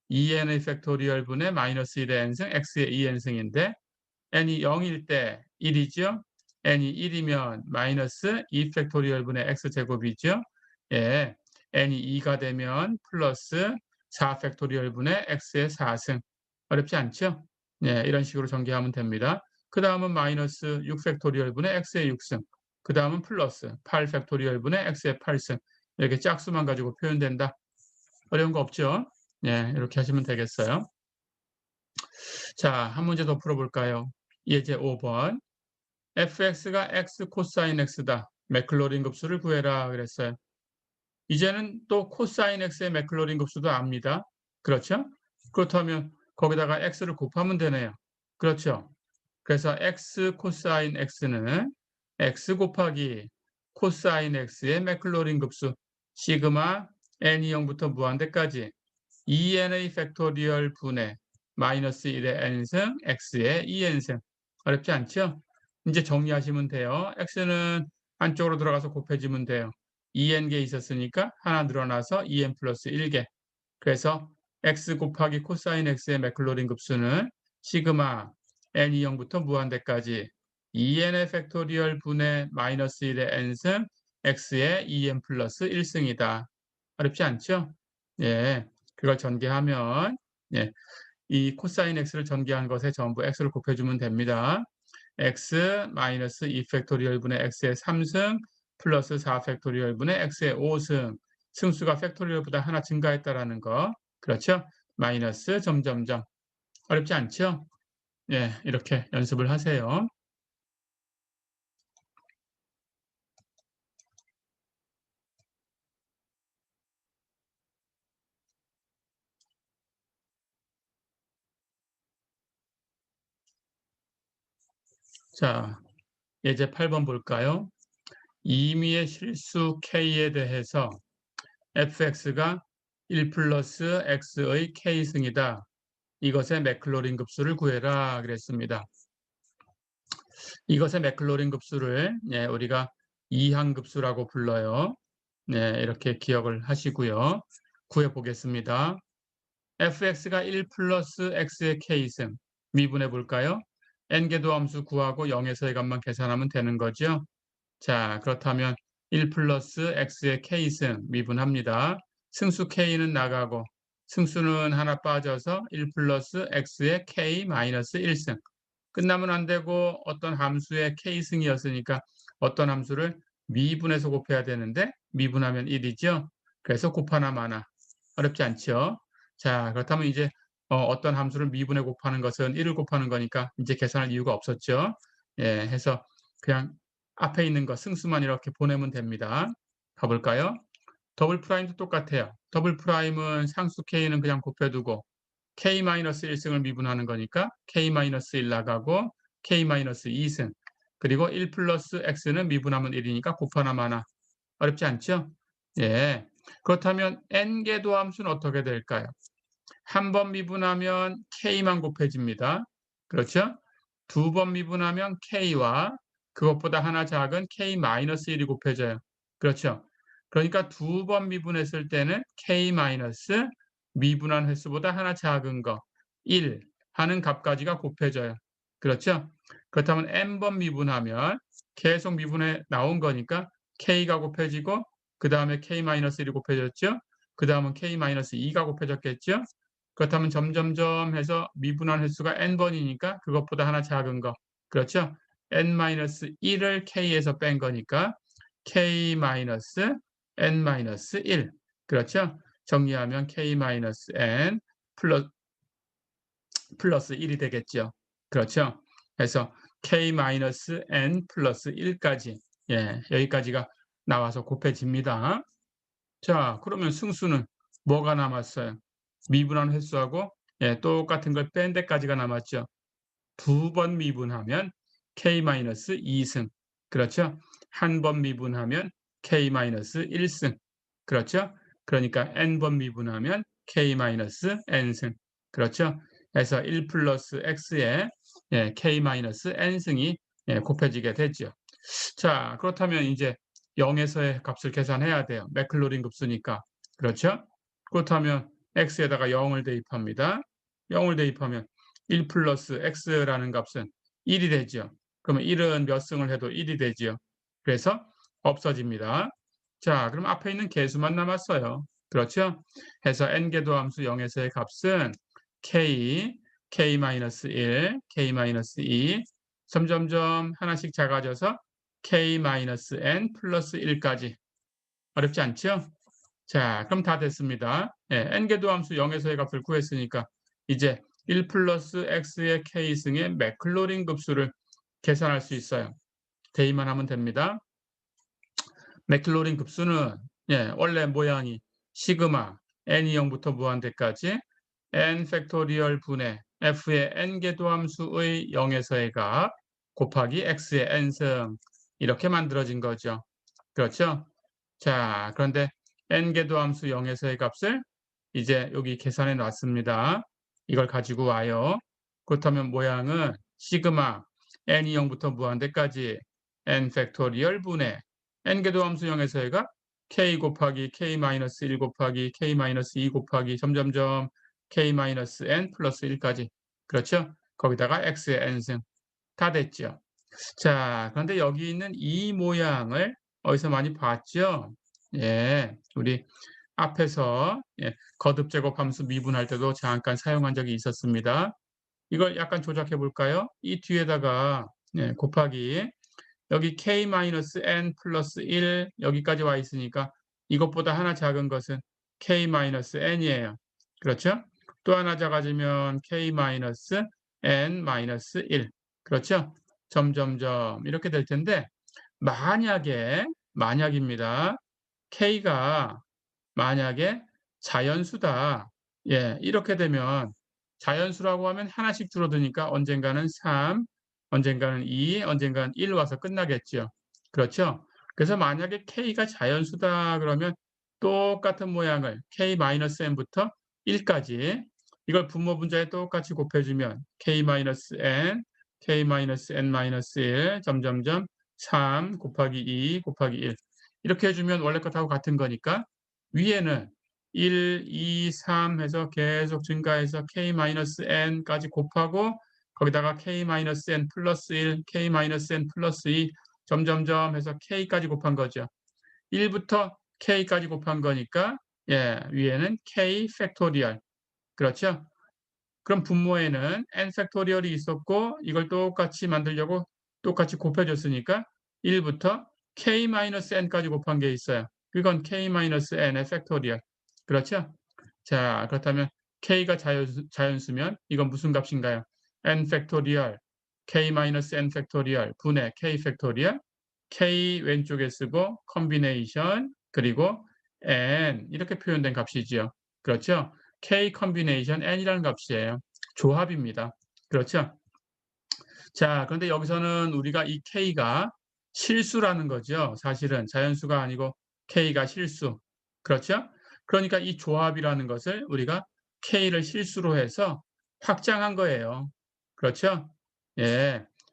2n의 팩토리얼 분의 마이너스 1의 n승 x의 2n승인데 n이 0일 때 1이죠. n이 1이면 마이너스 2 팩토리얼 분의 x제곱이죠. 예, n이 2가 되면 플러스 4 팩토리얼 분의 x의 4승. 어렵지 않죠? 예, 이런 식으로 전개하면 됩니다. 그 다음은 마이너스 6 팩토리얼 분의 x의 6승. 그 다음은 플러스 8 팩토리얼 분의 x의 8승. 이렇게 짝수만 가지고 표현된다. 어려운 거 없죠? 예, 이렇게 하시면 되겠어요. 자, 한 문제 더 풀어볼까요? 예제 5번. fx가 x 코사인 x다. 맥클로린 급수를 구해라 그랬어요. 이제는 또 코사인 x의 맥클로린 급수도 압니다. 그렇죠? 그렇다면 거기다가 x를 곱하면 되네요. 그렇죠? 그래서 x 코사인 x는 x 곱하기 코사인 x의 맥클로린 급수 시그마 n이 0부터 무한대까지 2n의 팩토리얼 분의 마이너스 1의 n승 x의 2n승. 어렵지 않죠? 이제 정리하시면 돼요. x는 안쪽으로 들어가서 곱해지면 돼요. 2n개 있었으니까 하나 늘어나서 2n 플러스 1개. 그래서 x 곱하기 코사인 x의 맥클로린 급수는 시그마 n이 0부터 무한대까지 2n의 팩토리얼 분의 마이너스 1의 n승 x의 2n 플러스 1승이다. 어렵지 않죠? 예, 그걸 전개하면 예, 이 코사인 x를 전개한 것에 전부 x를 곱해주면 됩니다. x 마이너스 2 팩토리얼 분의 x의 3승 플러스 4 팩토리얼 분의 x의 5승. 승수가 팩토리얼보다 하나 증가했다라는 거. 그렇죠? 마이너스 점점점. 어렵지 않죠? 예, 이렇게 연습을 하세요. 자, 예제 8번 볼까요? 임의의 실수 k에 대해서 fx가 1 플러스 x의 k승이다. 이것의 맥클로린 급수를 구해라 그랬습니다. 이것의 맥클로린 급수를 우리가 이항급수라고 불러요. 네, 이렇게 기억을 하시고요. 구해 보겠습니다. fx가 1 플러스 x의 k승 미분해 볼까요? n개도 함수 구하고 0에서의 값만 계산하면 되는 거죠. 자, 그렇다면 1 플러스 x의 k승 미분합니다. 승수 k는 나가고 승수는 하나 빠져서 1 플러스 x의 k 마이너스 1승. 끝나면 안 되고 어떤 함수의 k승이었으니까 어떤 함수를 미분해서 곱해야 되는데 미분하면 1이죠. 그래서 곱하나 마나. 어렵지 않죠? 자, 그렇다면 이제 어떤 함수를 미분해 곱하는 것은 1을 곱하는 거니까 이제 계산할 이유가 없었죠. 예, 해서 그냥 앞에 있는 거 승수만 이렇게 보내면 됩니다. 가볼까요? 더블 프라임도 똑같아요. 더블 프라임은 상수 k는 그냥 곱해두고 k-1승을 미분하는 거니까 k-1 나가고 k-2승 그리고 1 플러스 x는 미분하면 1이니까 곱하나 마나. 어렵지 않죠? 예. 그렇다면 n개 도함수는 어떻게 될까요? 한 번 미분하면 k만 곱해집니다. 그렇죠? 두 번 미분하면 k와 그것보다 하나 작은 k-1이 곱해져요. 그렇죠? 그러니까 두 번 미분했을 때는 k- 미분한 횟수보다 하나 작은 거 1 하는 값까지가 곱해져요. 그렇죠? 그렇다면 n번 미분하면 계속 미분해 나온 거니까 k가 곱해지고 그 다음에 k-1이 곱해졌죠? 그 다음은 k-2가 곱해졌겠죠? 그렇다면 점점점 해서 미분한 횟수가 n번이니까 그것보다 하나 작은 거. 그렇죠? n-1을 k에서 뺀 거니까 k-n-1. 그렇죠? 정리하면 k-n 플러스 1이 되겠죠. 그렇죠? 그래서 k-n 플러스 1까지 여기까지가 나와서 곱해집니다. 자, 그러면 승수는 뭐가 남았어요? 미분한 횟수하고 똑같은 걸 뺀 데까지가 남았죠. 두 번 미분하면 k-2승. 그렇죠? 한 번 미분하면 k-1승. 그렇죠? 그러니까 n번 미분하면 k-n승. 그렇죠? 그래서 1 플러스 x에 k-n승이 곱해지게 되죠. 자, 그렇다면 이제 0에서의 값을 계산해야 돼요. 맥클로린 급수니까. 그렇죠? 그렇다면 x에다가 0을 대입합니다. 0을 대입하면 1 플러스 x라는 값은 1이 되죠. 그러면 1은 몇 승을 해도 1이 되죠. 그래서 없어집니다. 자, 그럼 앞에 있는 개수만 남았어요. 그렇죠? 해서 n개도 함수 0에서의 값은 k, k-1, k-2, 점점점 하나씩 작아져서 k-n 플러스 1까지. 어렵지 않죠? 자, 그럼 다 됐습니다. n개도 함수 0에서의 값을 구했으니까 이제 1 플러스 x의 k승의 맥클로린 급수를 계산할 수 있어요. 대입만 하면 됩니다. 맥클로린 급수는 원래 모양이 시그마 n이 0부터 무한대까지 n 팩토리얼 분의 f의 n개도 함수의 0에서의 값 곱하기 x의 n승 이렇게 만들어진 거죠. 그렇죠? 자, 그런데 n개도 함수 0에서의 값을 이제 여기 계산해 놨습니다. 이걸 가지고 와요. 그렇다면 모양은 시그마 n이 0부터 무한대까지 n 팩토리얼 분의 n개도 함수 0에서의 값 k 곱하기 k-1 곱하기 k-2 곱하기 점점점 k-n 플러스 1까지. 그렇죠? 거기다가 x의 n승. 다 됐죠? 자, 그런데 여기 있는 이 모양을 어디서 많이 봤죠? 우리 앞에서 거듭 제곱 함수 미분할 때도 잠깐 사용한 적이 있었습니다. 이걸 약간 조작해 볼까요? 이 뒤에다가 곱하기 여기 k-n 플러스 1 여기까지 와 있으니까 이것보다 하나 작은 것은 k-n이에요. 그렇죠? 또 하나 작아지면 k-n-1. 그렇죠? 점점점 이렇게 될 텐데 만약입니다. k가 만약에 자연수다. 이렇게 되면 자연수라고 하면 하나씩 줄어드니까 언젠가는 3, 언젠가는 2, 언젠가는 1 와서 끝나겠죠. 그렇죠? 그래서 만약에 k가 자연수다 그러면 똑같은 모양을 k-n부터 1까지 이걸 분모 분자에 똑같이 곱해주면 k-n, k-n-1 점점점 3 곱하기 2 곱하기 1 이렇게 해주면 원래 것하고 같은 거니까 위에는 1, 2, 3 해서 계속 증가해서 k-n까지 곱하고 거기다가 k-n 플러스 1, k-n 플러스 2 점점점 해서 k까지 곱한 거죠. 1부터 k까지 곱한 거니까 위에는 k 팩토리얼. 그렇죠? 그럼 분모에는 n 팩토리얼이 있었고 이걸 똑같이 만들려고 똑같이 곱해줬으니까 1부터 k-n까지 곱한 게 있어요. 그건 k-n의 팩토리얼. 그렇죠? 자, 그렇다면 k가 자연수면 이건 무슨 값인가요? n 팩토리얼, k-n 팩토리얼 분의 k 팩토리얼, k 왼쪽에 쓰고 컨비네이션 그리고 n 이렇게 표현된 값이지요. 그렇죠? k 컨비네이션 n이라는 값이에요. 조합입니다. 그렇죠? 자, 그런데 여기서는 우리가 이 k가 실수라는 거죠. 사실은 자연수가 아니고 k가 실수. 그렇죠? 그러니까 이 조합이라는 것을 우리가 k를 실수로 해서 확장한 거예요. 그렇죠?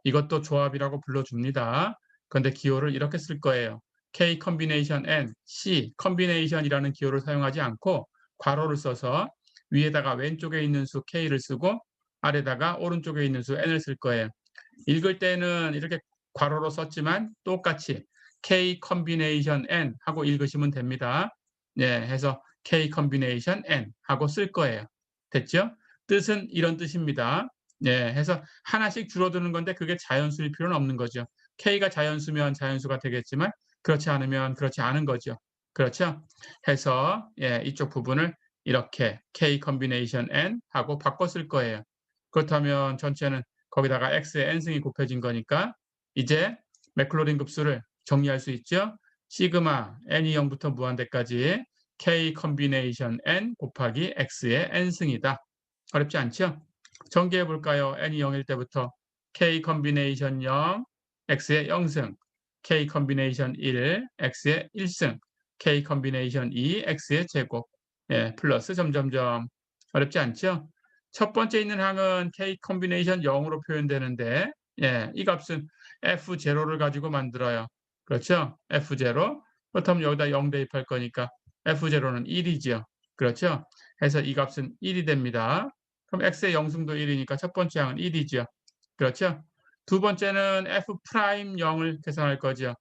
이것도 조합이라고 불러줍니다. 그런데 기호를 이렇게 쓸 거예요. k 컨비네이션 n, c 컨비네이션이라는 기호를 사용하지 않고 괄호를 써서 위에다가 왼쪽에 있는 수 k를 쓰고 아래다가 오른쪽에 있는 수 n을 쓸 거예요. 읽을 때는 이렇게 괄호로 썼지만 똑같이 K 컨비네이션 N 하고 읽으시면 됩니다. 해서 K 컨비네이션 N 하고 쓸 거예요. 됐죠? 뜻은 이런 뜻입니다. 해서 하나씩 줄어드는 건데 그게 자연수일 필요는 없는 거죠. K가 자연수면 자연수가 되겠지만 그렇지 않으면 그렇지 않은 거죠. 그렇죠? 해서 이쪽 부분을 이렇게 K 컨비네이션 N 하고 바꿔 쓸 거예요. 그렇다면 전체는 거기다가 x의 n승이 곱해진 거니까 이제 맥클로린 급수를 정리할 수 있죠. 시그마 n이 0부터 무한대까지 k 컨비네이션 n 곱하기 x의 n승이다. 어렵지 않죠? 전개해 볼까요? n이 0일 때부터 k 컨비네이션 0, x의 0승, k 컨비네이션 1, x의 1승, k 컨비네이션 2, x의 제곱, 예, 플러스 점점점. 어렵지 않죠? 첫 번째 있는 항은 k 컨비네이션 0으로 표현되는데, 예, 이 값은 f0를 가지고 만들어요. 그렇죠? f0. 그렇다면 여기다 0 대입할 거니까 f0는 1이죠. 그렇죠? 해서 이 값은 1이 됩니다. 그럼 x의 영승도 1이니까 첫 번째 항은 1이죠. 그렇죠? 두 번째는 f'0을 계산할 거죠.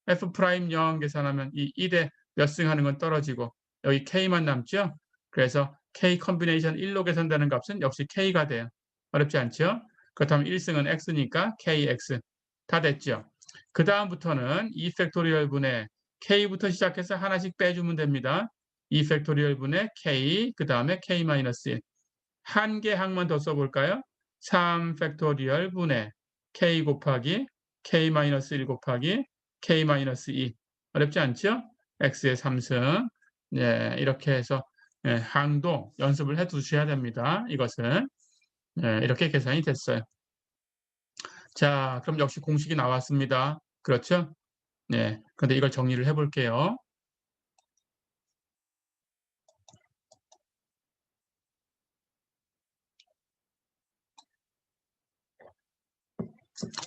f'0 계산하면 이 1에 몇 승 하는 건 떨어지고 여기 k만 남죠. 그래서 k 컨비네이션 1로 계산되는 값은 역시 k가 돼요. 어렵지 않죠? 그렇다면 1승은 x니까 kx. 다 됐죠? 그 다음부터는 2팩토리얼 분의 k부터 시작해서 하나씩 빼주면 됩니다. 2팩토리얼 분의 k, 그 다음에 k-1. 한 개 항만 더 써볼까요? 3팩토리얼 분의 k 곱하기 k-1 곱하기 k-2. 어렵지 않죠? x의 3승. 네, 이렇게 해서 네, 항도 연습을 해 두셔야 됩니다. 이것은. 네, 이렇게 계산이 됐어요. 자, 그럼 역시 공식이 나왔습니다. 그렇죠? 네, 그런데 이걸 정리를 해볼게요.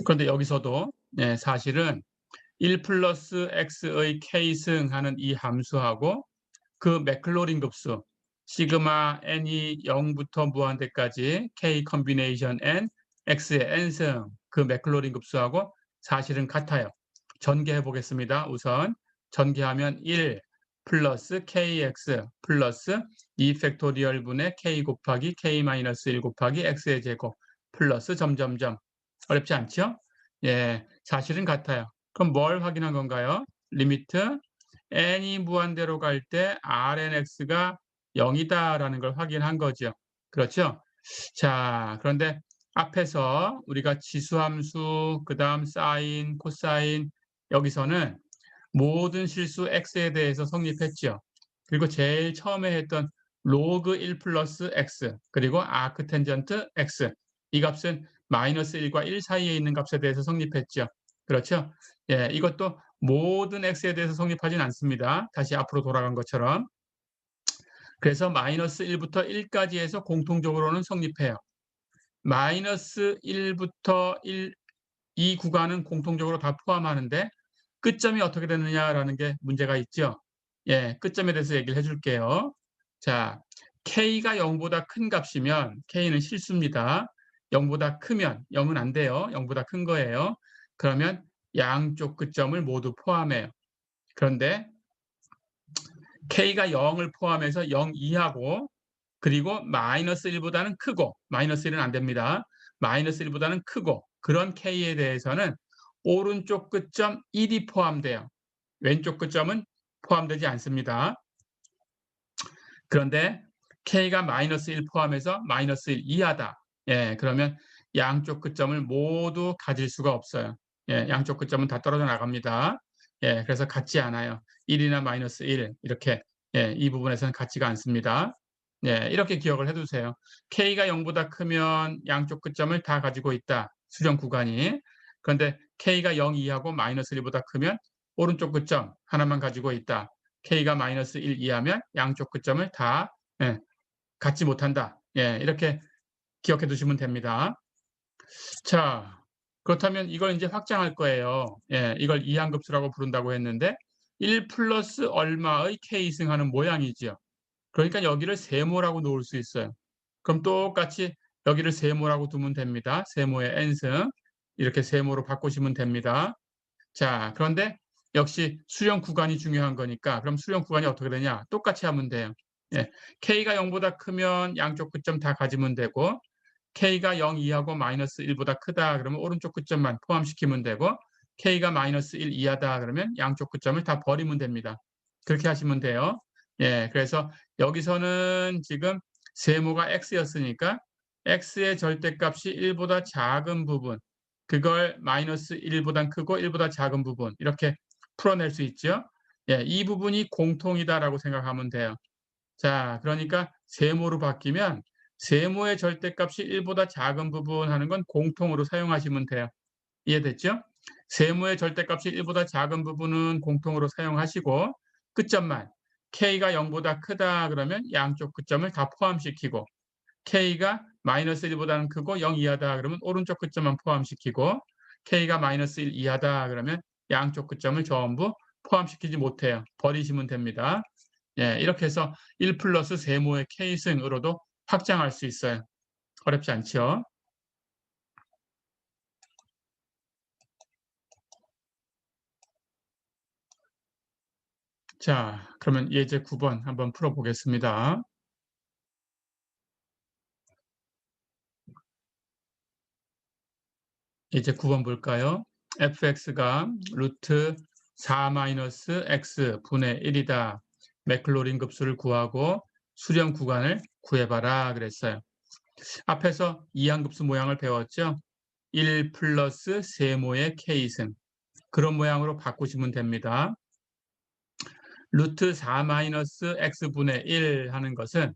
그런데 여기서도 네, 사실은 1 플러스 x의 k승 하는 이 함수하고 그 맥클로린 급수 시그마 n이 0부터 무한대까지 k 컨비네이션 n x의 n승 그 맥클로린 급수하고 사실은 같아요. 전개해 보겠습니다. 우선 전개하면 1 플러스 kx 플러스 2 팩토리얼 분의 k 곱하기 k-1 곱하기 x의 제곱 플러스 점점점. 어렵지 않죠? 예, 사실은 같아요. 그럼 뭘 확인한 건가요? 리미트 n이 무한대로 갈 때 Rnx가 0이다라는 걸 확인한 거죠. 그렇죠? 자, 그런데 앞에서 우리가 지수함수, 그 다음 사인, 코사인, 여기서는 모든 실수 x에 대해서 성립했죠. 그리고 제일 처음에 했던 로그 1 플러스 x, 그리고 아크텐전트 x. 이 값은 마이너스 1과 1 사이에 있는 값에 대해서 성립했죠. 그렇죠? 예, 이것도 모든 x에 대해서 성립하진 않습니다. 다시 앞으로 돌아간 것처럼. 그래서 마이너스 1부터 1까지 해서 공통적으로는 성립해요. 마이너스 1부터 1, 이 구간은 공통적으로 다 포함하는데 끝점이 어떻게 되느냐라는 게 문제가 있죠. 예, 끝점에 대해서 얘기를 해줄게요. 자, k가 0보다 큰 값이면 k는 실수입니다. 0보다 크면 0은 안 돼요. 0보다 큰 거예요. 그러면 양쪽 끝점을 모두 포함해요. 그런데 k가 0을 포함해서 0 이하고 그리고 마이너스 1보다는 크고 마이너스 1은 안 됩니다. 마이너스 1보다는 크고 그런 k에 대해서는 오른쪽 끝점 1이 포함돼요. 왼쪽 끝점은 포함되지 않습니다. 그런데 k가 마이너스 1 포함해서 마이너스 1 이하다. 예, 그러면 양쪽 끝점을 모두 가질 수가 없어요. 예, 양쪽 끝점은 다 떨어져 나갑니다. 예, 그래서 같지 않아요. 1이나 마이너스 1 이렇게 예, 이 부분에서는 같지가 않습니다. 예, 이렇게 기억을 해두세요. k가 0보다 크면 양쪽 끝점을 다 가지고 있다. 수정 구간이. 그런데 k가 0 이하고 마이너스 1보다 크면 오른쪽 끝점 하나만 가지고 있다. k가 마이너스 1 이하면 양쪽 끝점을 다 예, 갖지 못한다. 예, 이렇게 기억해 두시면 됩니다. 자, 그렇다면 이걸 이제 확장할 거예요. 예, 이걸 이항급수라고 부른다고 했는데 1 플러스 얼마의 k승하는 모양이죠. 그러니까 여기를 세모라고 놓을 수 있어요. 그럼 똑같이 여기를 세모라고 두면 됩니다. 세모의 n승 이렇게 세모로 바꾸시면 됩니다. 자, 그런데 역시 수렴 구간이 중요한 거니까 그럼 수렴 구간이 어떻게 되냐? 똑같이 하면 돼요. 예, k가 0보다 크면 양쪽 끝점 다 가지면 되고 k가 0 이하고 마이너스 1보다 크다 그러면 오른쪽 끝점만 포함시키면 되고 k가 마이너스 1 이하다 그러면 양쪽 끝점을 다 버리면 됩니다. 그렇게 하시면 돼요. 예, 그래서 여기서는 지금 세모가 x였으니까 x의 절대값이 1보다 작은 부분 그걸 마이너스 1보다 크고 1보다 작은 부분 이렇게 풀어낼 수 있죠. 예, 이 부분이 공통이다라고 생각하면 돼요. 자, 그러니까 세모로 바뀌면 세모의 절대값이 1보다 작은 부분 하는 건 공통으로 사용하시면 돼요. 이해됐죠? 세모의 절대값이 1보다 작은 부분은 공통으로 사용하시고 끝점만 k가 0보다 크다 그러면 양쪽 끝점을 다 포함시키고 k가 마이너스 1보다는 크고 0 이하다 그러면 오른쪽 끝점만 포함시키고 k가 마이너스 1 이하다 그러면 양쪽 끝점을 전부 포함시키지 못해요. 버리시면 됩니다. 예, 이렇게 해서 1 플러스 세모의 k승으로도 확장할 수 있어요. 어렵지 않죠? 자, 그러면 예제 9번 한번 풀어보겠습니다. 이제 9번 볼까요? fx가 루트 4 마이너스 x 분의 1이다. 맥클로린 급수를 구하고 수렴 구간을 구해봐라 그랬어요. 앞에서 이항급수 모양을 배웠죠? 1 플러스 세모의 k승. 그런 모양으로 바꾸시면 됩니다. 루트 4 마이너스 x분의 1 하는 것은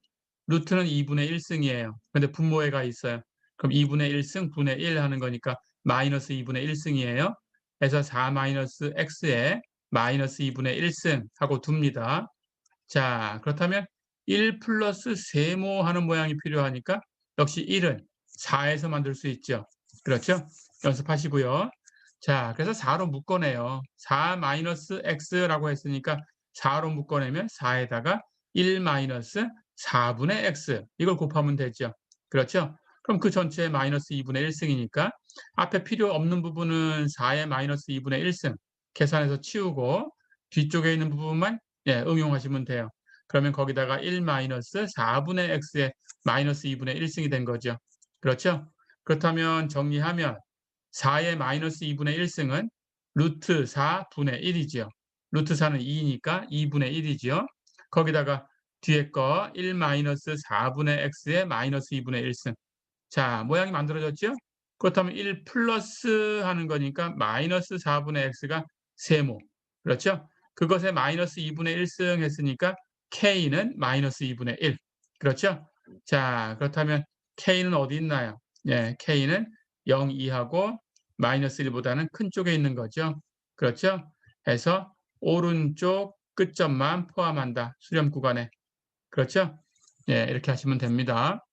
루트는 2분의 1승이에요. 근데 분모에가 있어요. 그럼 2분의 1승 분의 1 하는 거니까 마이너스 2분의 1승이에요. 그래서 4 마이너스 x에 마이너스 2분의 1승 하고 둡니다. 자, 그렇다면 1 플러스 세모 하는 모양이 필요하니까 역시 1은 4에서 만들 수 있죠. 그렇죠? 연습하시고요. 자, 그래서 4로 묶어내요. 4 마이너스 x라고 했으니까 4로 묶어내면 4에다가 1 마이너스 4분의 x 이걸 곱하면 되죠. 그렇죠? 그럼 그 전체에 마이너스 2분의 1승이니까 앞에 필요 없는 부분은 4의 마이너스 2분의 1승 계산해서 치우고 뒤쪽에 있는 부분만 응용하시면 돼요. 그러면 거기다가 1 마이너스 4분의 x의 마이너스 2분의 1승이 된 거죠. 그렇죠? 그렇다면 정리하면 4의 마이너스 2분의 1승은 루트 4분의 1이죠. 루트 4는 2니까 2분의 1이죠. 거기다가 뒤에 거 1 마이너스 4분의 x의 마이너스 2분의 1승. 자, 모양이 만들어졌죠? 그렇다면 1 플러스 하는 거니까 마이너스 4분의 x가 세모. 그렇죠? 그것에 마이너스 2분의 1승 했으니까 k는 마이너스 2분의 1. 그렇죠? 자, 그렇다면 k는 어디 있나요? 예, k는 0 이하고 마이너스 1보다는 큰 쪽에 있는 거죠. 그렇죠? 해서 오른쪽 끝점만 포함한다. 수렴 구간에. 그렇죠? 예, 이렇게 하시면 됩니다.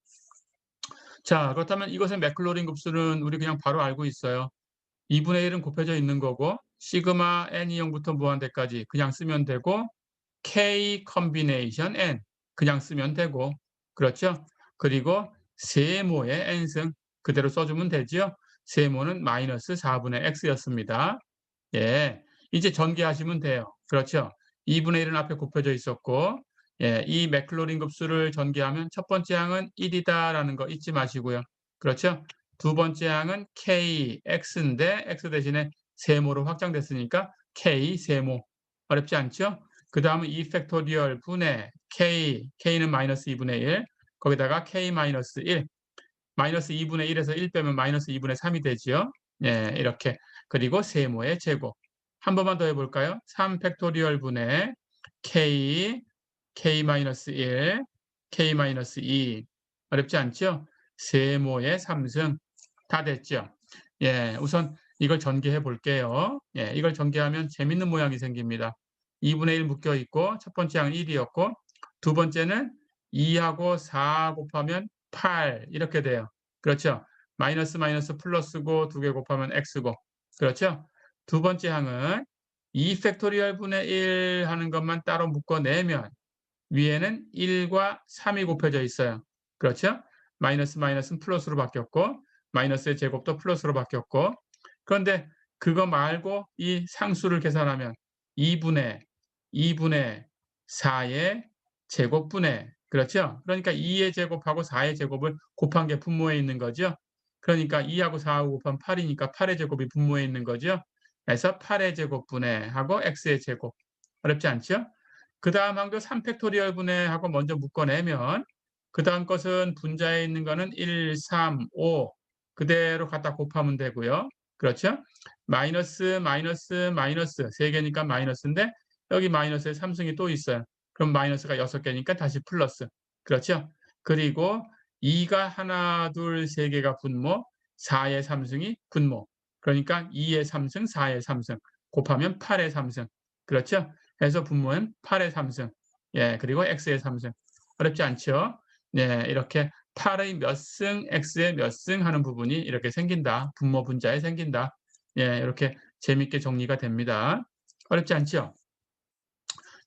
자, 그렇다면 이것의 맥클로린 급수는 우리 그냥 바로 알고 있어요. 2분의 1은 곱해져 있는 거고 시그마 n2형부터 무한대까지 그냥 쓰면 되고 k 컨비네이션 n 그냥 쓰면 되고 그렇죠? 그리고 세모의 n승 그대로 써주면 되죠. 세모는 마이너스 4분의 x였습니다. 예, 이제 전개하시면 돼요. 그렇죠? 2분의 1은 앞에 곱해져 있었고 이 맥클로린 급수를 전개하면 첫 번째 항은 1이다라는 거 잊지 마시고요. 그렇죠? 두 번째 항은 k, x인데 x 대신에 세모로 확장됐으니까 k 세모. 어렵지 않죠? 그 다음은 2 팩토리얼 분의 k는 마이너스 2분의 1, 거기다가 k 마이너스 1, 마이너스 2분의 1에서 1 빼면 마이너스 2분의 3이 되죠. 예, 이렇게. 그리고 세모의 제곱. 한 번만 더 해볼까요? 3 팩토리얼 분의 k 마이너스 1, k 마이너스 2. 어렵지 않죠? 세모의 3승. 다 됐죠? 예, 우선 이걸 전개해 볼게요. 예, 이걸 전개하면 재밌는 모양이 생깁니다. 2분의 1 묶여 있고 첫 번째 항은 1이었고 두 번째는 2하고 4 곱하면 8 이렇게 돼요. 그렇죠? 마이너스 마이너스 플러스고 두 개 곱하면 x고 그렇죠? 두 번째 항은 2 팩토리얼 분의 1 하는 것만 따로 묶어내면 위에는 1과 3이 곱해져 있어요. 그렇죠? 마이너스 마이너스는 플러스로 바뀌었고 마이너스의 제곱도 플러스로 바뀌었고 그런데 그거 말고 이 상수를 계산하면 2분의 4의 제곱분의 그렇죠? 그러니까 2의 제곱하고 4의 제곱을 곱한 게 분모에 있는 거죠. 그러니까 2하고 4하고 곱하면 8이니까 8의 제곱이 분모에 있는 거죠. 그래서 8의 제곱분의 하고 x의 제곱. 어렵지 않죠? 그 다음 항도 3팩토리얼 분해하고 먼저 묶어내면 그 다음 것은 분자에 있는 거는 1, 3, 5 그대로 갖다 곱하면 되고요. 그렇죠? 마이너스, 마이너스, 마이너스 3개니까 마이너스인데 여기 마이너스에 3승이 또 있어요. 그럼 마이너스가 6개니까 다시 플러스. 그렇죠? 그리고 2가 하나, 둘, 세 개가 분모, 4의 3승이 분모. 그러니까 2의 3승, 4의 3승 곱하면 8의 3승. 그렇죠? 그래서 분모는 8의 3승. 예, 그리고 x의 3승. 어렵지 않죠? 네, 이렇게 8의 몇 승, x의 몇 승 하는 부분이 이렇게 생긴다. 분모 분자에 생긴다. 예, 이렇게 재밌게 정리가 됩니다. 어렵지 않죠?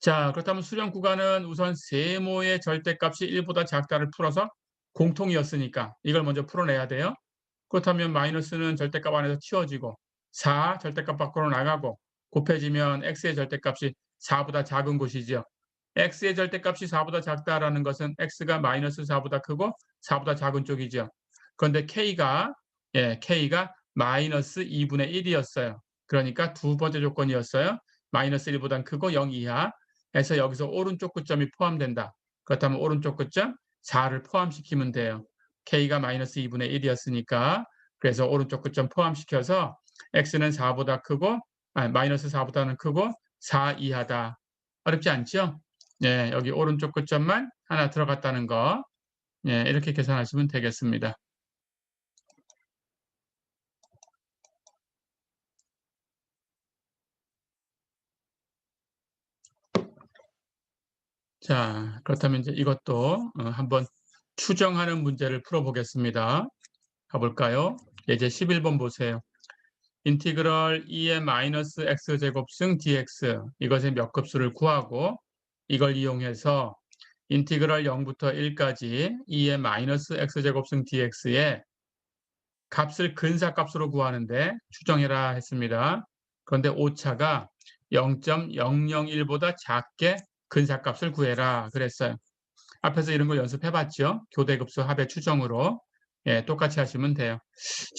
자, 그렇다면 수렴 구간은 우선 세모의 절대값이 1보다 작다를 풀어서 공통이었으니까 이걸 먼저 풀어내야 돼요. 그렇다면 마이너스는 절대값 안에서 치워지고 4 절대값 밖으로 나가고 곱해지면 x의 절대값이 4보다 작은 곳이죠. x의 절대값이 4보다 작다라는 것은 x가 마이너스 4보다 크고 4보다 작은 쪽이죠. 그런데 k가 마이너스 2분의 1이었어요. 그러니까 두 번째 조건이었어요. 마이너스 1보다 크고 0 이하. 해서 여기서 오른쪽 끝점이 포함된다. 그렇다면 오른쪽 끝점 4를 포함시키면 돼요. k가 마이너스 2분의 1이었으니까 그래서 오른쪽 끝점 포함시켜서 x는 4보다 크고 마이너스 4보다는 크고 4 이하다. 어렵지 않죠? 네, 여기 오른쪽 끝점만 하나 들어갔다는 거. 네, 이렇게 계산하시면 되겠습니다. 자, 그렇다면 이제 이것도 한번 추정하는 문제를 풀어보겠습니다. 가볼까요? 예제 11번 보세요. 인티그럴 2의 마이너스 x제곱승 dx 이것의 몇 급수를 구하고 이걸 이용해서 인티그럴 0부터 1까지 2의 마이너스 x제곱승 dx의 값을 근사값으로 구하는데 추정해라 했습니다. 그런데 오차가 0.001보다 작게 근사값을 구해라 그랬어요. 앞에서 이런 거 연습해봤죠? 교대급수 합의 추정으로. 예, 똑같이 하시면 돼요.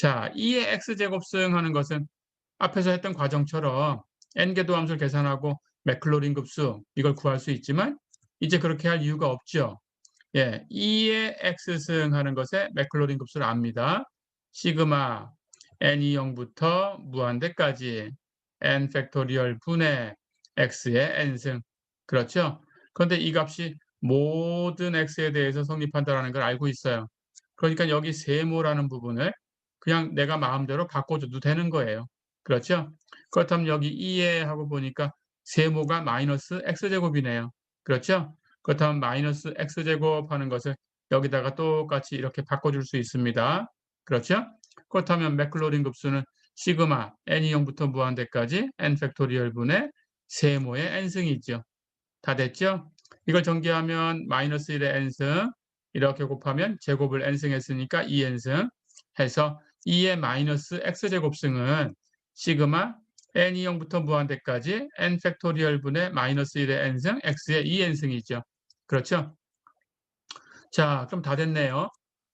자, 2의 x제곱승 하는 것은 앞에서 했던 과정처럼 n개도 함수를 계산하고 맥클로린 급수 이걸 구할 수 있지만 이제 그렇게 할 이유가 없죠. 예, 2의 x승 하는 것에 맥클로린 급수를 압니다. 시그마 n이 0부터 무한대까지 n 팩토리얼 분의 x의 n승. 그렇죠? 그런데 이 값이 모든 x에 대해서 성립한다는 걸 알고 있어요. 그러니까 여기 세모라는 부분을 그냥 내가 마음대로 바꿔줘도 되는 거예요. 그렇죠? 그렇다면 여기 2에 하고 보니까 세모가 마이너스 x제곱이네요. 그렇죠? 그렇다면 마이너스 x제곱 하는 것을 여기다가 똑같이 이렇게 바꿔줄 수 있습니다. 그렇죠? 그렇다면 맥클로린 급수는 시그마 n이 0부터 무한대까지 n 팩토리얼 분의 세모의 n승이죠. 다 됐죠? 이걸 전개하면 마이너스 1의 n승 이렇게 곱하면 제곱을 n승 했으니까 2n승 해서 2의 마이너스 x제곱승은 시그마 n이 0부터 무한대까지 n 팩토리얼 분의 마이너스 1의 n승 x의 2n승이죠. 그렇죠? 자, 그럼 다 됐네요.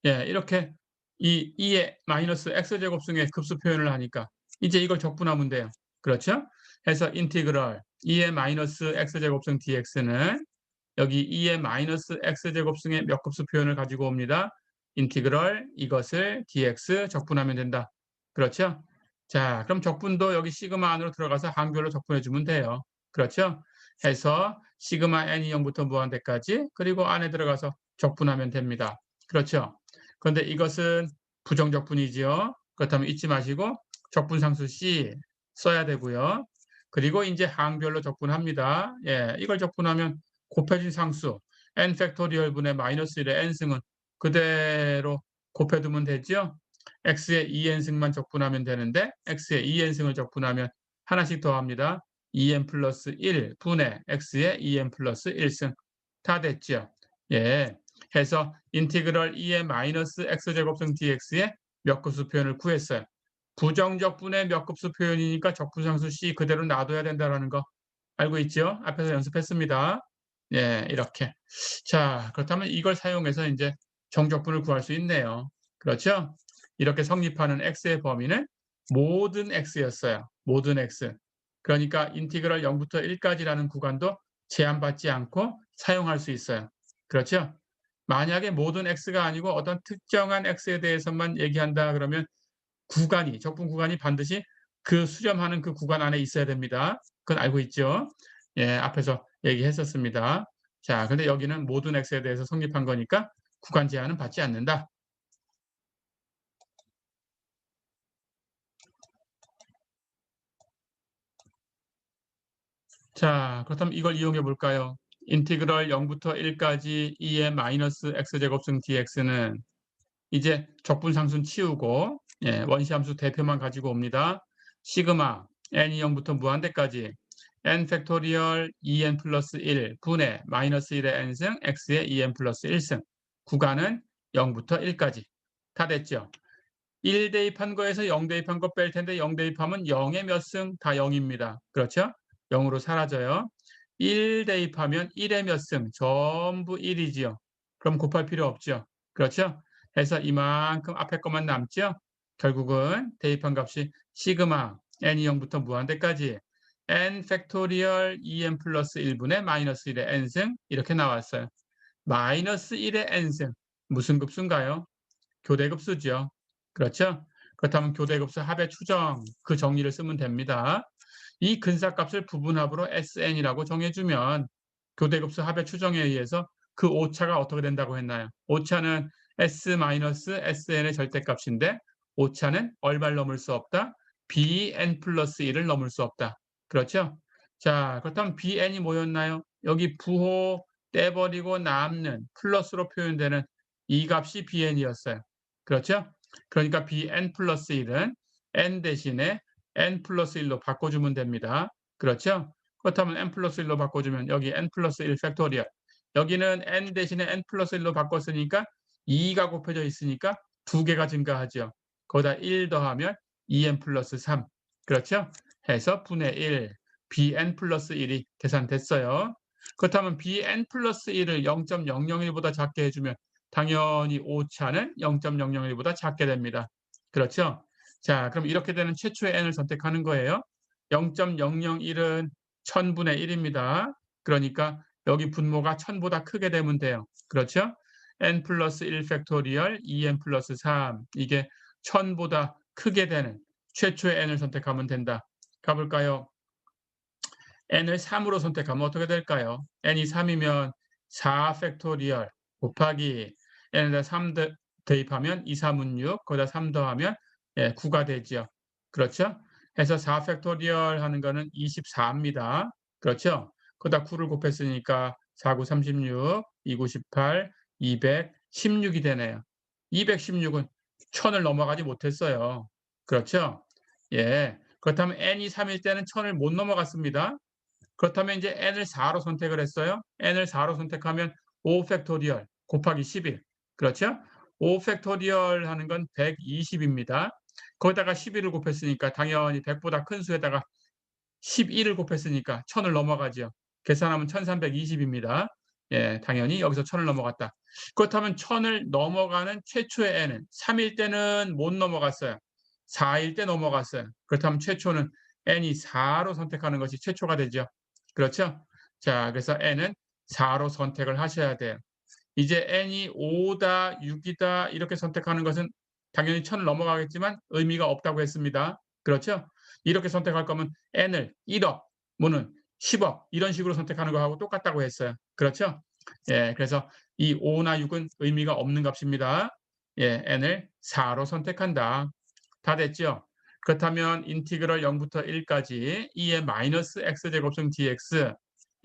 예, 이렇게 이 2의 마이너스 x제곱승의 급수 표현을 하니까 이제 이걸 적분하면 돼요. 그렇죠? 해서 인티그럴 2의 마이너스 x제곱승 dx는 여기 2의 마이너스 x제곱승의 몇 급수 표현을 가지고 옵니다. 인티그럴 이것을 dx 적분하면 된다. 그렇죠? 자, 그럼 적분도 여기 시그마 안으로 들어가서 항별로 적분해 주면 돼요. 그렇죠? 해서 시그마 n이 0부터 무한대까지 그리고 안에 들어가서 적분하면 됩니다. 그렇죠? 그런데 이것은 부정적분이지요. 그렇다면 잊지 마시고 적분상수 C 써야 되고요. 그리고 이제 항별로 적분합니다. 예, 이걸 적분하면 곱해진 상수 n 팩토리얼 분의 마이너스 1의 n승은 그대로 곱해두면 되죠. x의 2n승만 적분하면 되는데 x의 2n승을 적분하면 하나씩 더합니다. 2n 플러스 1 분의 x의 2n 플러스 1승 다 됐죠. 예, 해서 인티그럴 2의 마이너스 x제곱승 dx의 몇 급수 표현을 구했어요. 부정적분의 몇 급수 표현이니까 적분상수 C 그대로 놔둬야 된다는 거 알고 있죠? 앞에서 연습했습니다. 예, 이렇게. 자, 그렇다면 이걸 사용해서 이제 정적분을 구할 수 있네요. 그렇죠? 이렇게 성립하는 x의 범위는 모든 x였어요. 모든 x. 그러니까 인티그럴 0부터 1까지라는 구간도 제한받지 않고 사용할 수 있어요. 그렇죠? 만약에 모든 x가 아니고 어떤 특정한 x에 대해서만 얘기한다 그러면 적분 구간이 반드시 그 수렴하는 그 구간 안에 있어야 됩니다. 그건 알고 있죠? 예, 앞에서 얘기했었습니다. 자, 근데 여기는 모든 x에 대해서 성립한 거니까 구간 제한은 받지 않는다. 자, 그렇다면 이걸 이용해 볼까요? 인티그럴 0부터 1까지 2의 마이너스 x제곱승 dx는 이제 적분상수는 치우고 원시함수 대표만 가지고 옵니다. 시그마 n이 0부터 무한대까지 n 팩토리얼 2n 플러스 1 분의 마이너스 1의 n승 x의 2n 플러스 1승 구간은 0부터 1까지 다 됐죠? 1 대입한 거에서 0 대입한 거 뺄 텐데 0 대입하면 0의 몇 승? 다 0입니다. 그렇죠? 0으로 사라져요. 1 대입하면 1의 몇 승? 전부 1이지요. 그럼 곱할 필요 없죠. 그렇죠? 해서 이만큼 앞에 것만 남죠. 결국은 대입한 값이 시그마 n이 0부터 무한대까지 n 팩토리얼 2n 플러스 1분의 마이너스 1의 n승 이렇게 나왔어요. 마이너스 1의 n승 무슨 급수인가요? 교대급수죠. 그렇죠? 그렇다면 교대급수 합의 추정 그 정리를 쓰면 됩니다. 이 근사값을 부분합으로 SN이라고 정해주면 교대급수 합의 추정에 의해서 그 오차가 어떻게 된다고 했나요? 오차는 S-SN의 절대값인데 오차는 얼마를 넘을 수 없다? BN 플러스 1을 넘을 수 없다. 그렇죠? 자, 그렇다면 BN이 뭐였나요? 여기 부호 떼버리고 남는 플러스로 표현되는 이 값이 BN이었어요. 그렇죠? 그러니까 bn 플러스 1은 n 대신에 n 플러스 1로 바꿔주면 됩니다. 그렇죠? 그렇다면 n 플러스 1로 바꿔주면 여기 n 플러스 1 팩토리얼 여기는 n 대신에 n 플러스 1로 바꿨으니까 2가 곱해져 있으니까 2개가 증가하죠. 거기다 1 더하면 2n 플러스 3 그렇죠? 해서 분의 1 bn 플러스 1이 계산됐어요. 그렇다면 bn 플러스 1을 0.001보다 작게 해주면 당연히 오차는 0.001보다 작게 됩니다. 그렇죠? 자, 그럼 이렇게 되는 최초의 n을 선택하는 거예요. 0.001은 1000분의 1입니다. 그러니까 여기 분모가 1000보다 크게 되면 돼요. 그렇죠? n 플러스 1 팩토리얼 2n 플러스 3 이게 1000보다 크게 되는 최초의 n을 선택하면 된다. 가볼까요? n을 3으로 선택하면 어떻게 될까요? n이 3이면 4 팩토리얼 곱하기 n에다 3 대입하면 2, 3은 6, 거기다 3 더하면 9가 되죠. 그렇죠? 해서 4 팩토리얼 하는 거는 24입니다. 그렇죠? 거기다 9를 곱했으니까 4, 9, 36, 2, 9, 18, 216이 되네요. 216은 1000을 넘어가지 못했어요. 그렇죠? 예. 그렇다면 n이 3일 때는 1000을 못 넘어갔습니다. 그렇다면 이제 n을 4로 선택을 했어요. n을 4로 선택하면 5 팩토리얼 곱하기 11. 그렇죠? 5 팩토리얼 하는 건 120입니다. 거기다가 11을 곱했으니까 당연히 100보다 큰 수에다가 11을 곱했으니까 1000을 넘어가죠. 계산하면 1320입니다. 예, 당연히 여기서 1000을 넘어갔다. 그렇다면 1000을 넘어가는 최초의 n은 3일 때는 못 넘어갔어요. 4일 때 넘어갔어요. 그렇다면 최초는 n이 4로 선택하는 것이 최초가 되죠. 그렇죠? 자, 그래서 n은 4로 선택을 하셔야 돼요. 이제 n이 5다, 6이다 이렇게 선택하는 것은 당연히 1000을 넘어가겠지만 의미가 없다고 했습니다. 그렇죠? 이렇게 선택할 거면 n을 1억, 뭐는 10억 이런 식으로 선택하는 거하고 똑같다고 했어요. 그렇죠? 예, 그래서 이 5나 6은 의미가 없는 값입니다. 예, n을 4로 선택한다. 다 됐죠? 그렇다면 인티그럴 0부터 1까지 2의 마이너스 x제곱승 dx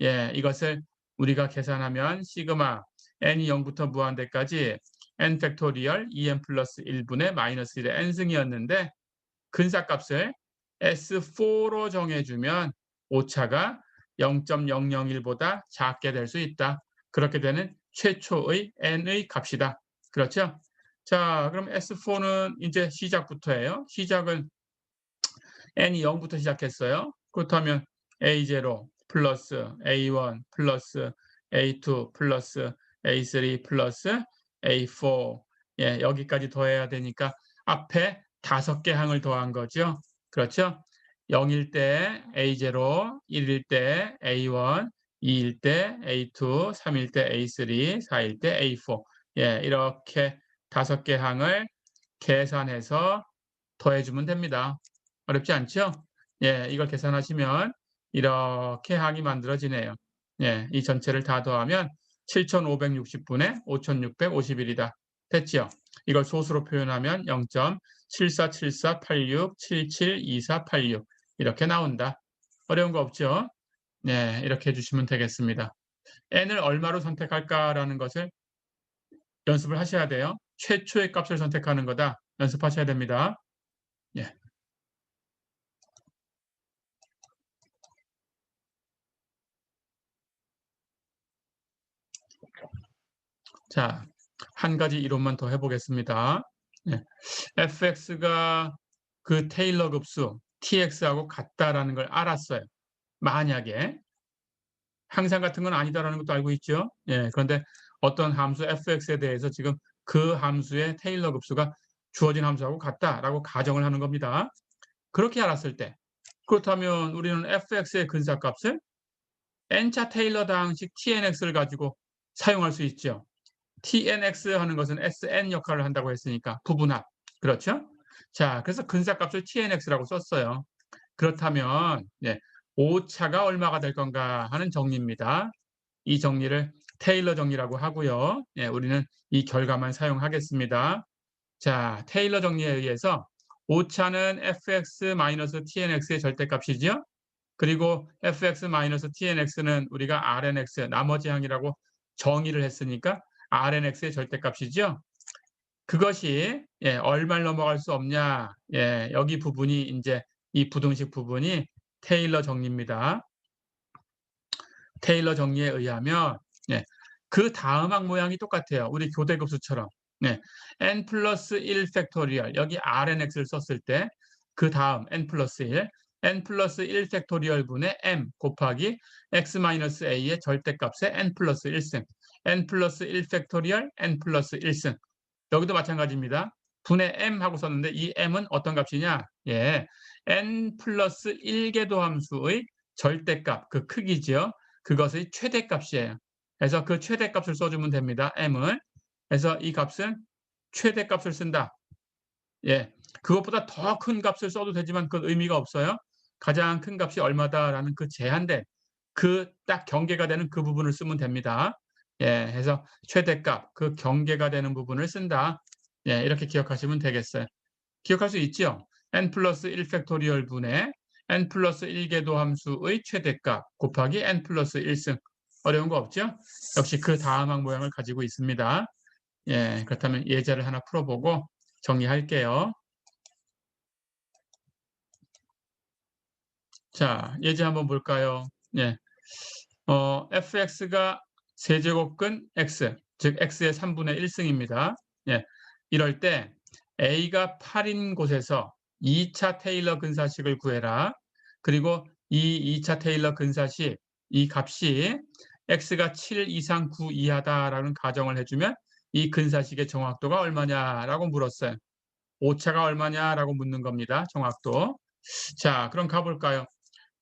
예, 이것을 우리가 계산하면 시그마 n이 0부터 무한대까지 n 팩토리얼 2n 플러스 1분의 마이너스 1의 n승이었는데 근사값을 S4로 정해주면 오차가 0.001보다 작게 될 수 있다. 그렇게 되는 최초의 n의 값이다. 그렇죠? 자, 그럼 S4는 이제 시작부터예요. 시작은 n이 0부터 시작했어요. 그렇다면 A0 플러스 A1 플러스 A2 플러스 A3 플러스 A4 예, 여기까지 더해야 되니까 앞에 5개 항을 더한 거죠. 그렇죠? 0일 때 A0, 1일 때 A1, 2일 때 A2, 3일 때 A3, 4일 때 A4 예, 이렇게 5개 항을 계산해서 더해주면 됩니다. 어렵지 않죠? 예, 이걸 계산하시면 이렇게 항이 만들어지네요. 예, 이 전체를 다 더하면 7560분의 5651이다. 됐죠? 이걸 소수로 표현하면 0.747486772486 이렇게 나온다. 어려운 거 없죠? 네, 이렇게 해주시면 되겠습니다. n을 얼마로 선택할까라는 것을 연습을 하셔야 돼요. 최초의 값을 선택하는 거다. 연습하셔야 됩니다. 예. 자, 한 가지 이론만 더 해보겠습니다. 예. fx가 그 테일러 급수 tx하고 같다라는 걸 알았어요. 만약에 항상 같은 건 아니다라는 것도 알고 있죠. 예, 그런데 어떤 함수 fx에 대해서 지금 그 함수의 테일러 급수가 주어진 함수하고 같다라고 가정을 하는 겁니다. 그렇게 알았을 때 그렇다면 우리는 fx의 근사값을 n차 테일러 방식 tnx를 가지고 사용할 수 있죠. tnx 하는 것은 sn 역할을 한다고 했으니까 부분합. 그렇죠? 자, 그래서 근사값을 tnx라고 썼어요. 그렇다면 네, 오차가 얼마가 될 건가 하는 정리입니다. 이 정리를 테일러 정리라고 하고요. 예, 우리는 이 결과만 사용하겠습니다. 자, 테일러 정리에 의해서 오차는 fx-tnx의 절대값이죠. 그리고 fx-tnx는 우리가 rnx 나머지 항이라고 정의를 했으니까 rnx의 절대값이죠. 그것이 예, 얼마를 넘어갈 수 없냐. 예, 여기 부분이 이제 이 부등식 부분이 테일러 정리입니다. 테일러 정리에 의하면 예, 그 다음 항 모양이 똑같아요. 우리 교대급수처럼. 네, n 플러스 1 팩토리얼 여기 rnx를 썼을 때 그 다음 n 플러스 1 n 플러스 1 팩토리얼 분의 m 곱하기 x 마이너스 a의 절대값의 n 플러스 1승 n 플러스 1 팩토리얼 n 플러스 1승 여기도 마찬가지입니다. 분의 m 하고 썼는데 이 m은 어떤 값이냐? 예, n 플러스 1개 도함수의 절대값 그 크기죠. 그것의 최대값이에요. 그래서 그 최대값을 써주면 됩니다. m은. 그래서 이 값은 최대값을 쓴다. 예, 그것보다 더 큰 값을 써도 되지만 그 의미가 없어요. 가장 큰 값이 얼마다라는 그 제한된 그 딱 경계가 되는 그 부분을 쓰면 됩니다. 예, 해서 최대값 그 경계가 되는 부분을 쓴다. 예, 이렇게 기억하시면 되겠어요. 기억할 수 있죠? n 플러스 1 팩토리얼 분의 n 플러스 1개 도함수의 최대값 곱하기 n 플러스 1승. 어려운 거 없죠? 역시 그 다음 항 모양을 가지고 있습니다. 예, 그렇다면 예제를 하나 풀어보고 정리할게요. 자, 예제 한번 볼까요? 예, fx가 세제곱근 x, 즉 x의 3분의 1승입니다. 예, 이럴 때 a가 8인 곳에서 2차 테일러 근사식을 구해라. 그리고 이 2차 테일러 근사식, 이 값이 x가 7 이상 9 이하다라는 가정을 해주면 이 근사식의 정확도가 얼마냐라고 물었어요. 오차가 얼마냐라고 묻는 겁니다. 정확도. 자, 그럼 가볼까요?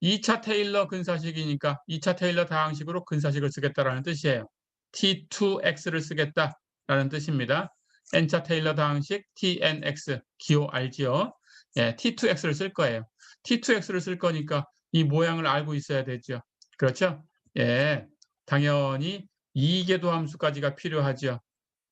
2차 테일러 근사식이니까 2차 테일러 다항식으로 근사식을 쓰겠다라는 뜻이에요. T2x를 쓰겠다라는 뜻입니다. n차 테일러 다항식 TNX 기호 알지요? 예, T2x를 쓸 거예요. T2x를 쓸 거니까 이 모양을 알고 있어야 되죠. 그렇죠? 예, 당연히 2개 도함수까지가 필요하죠.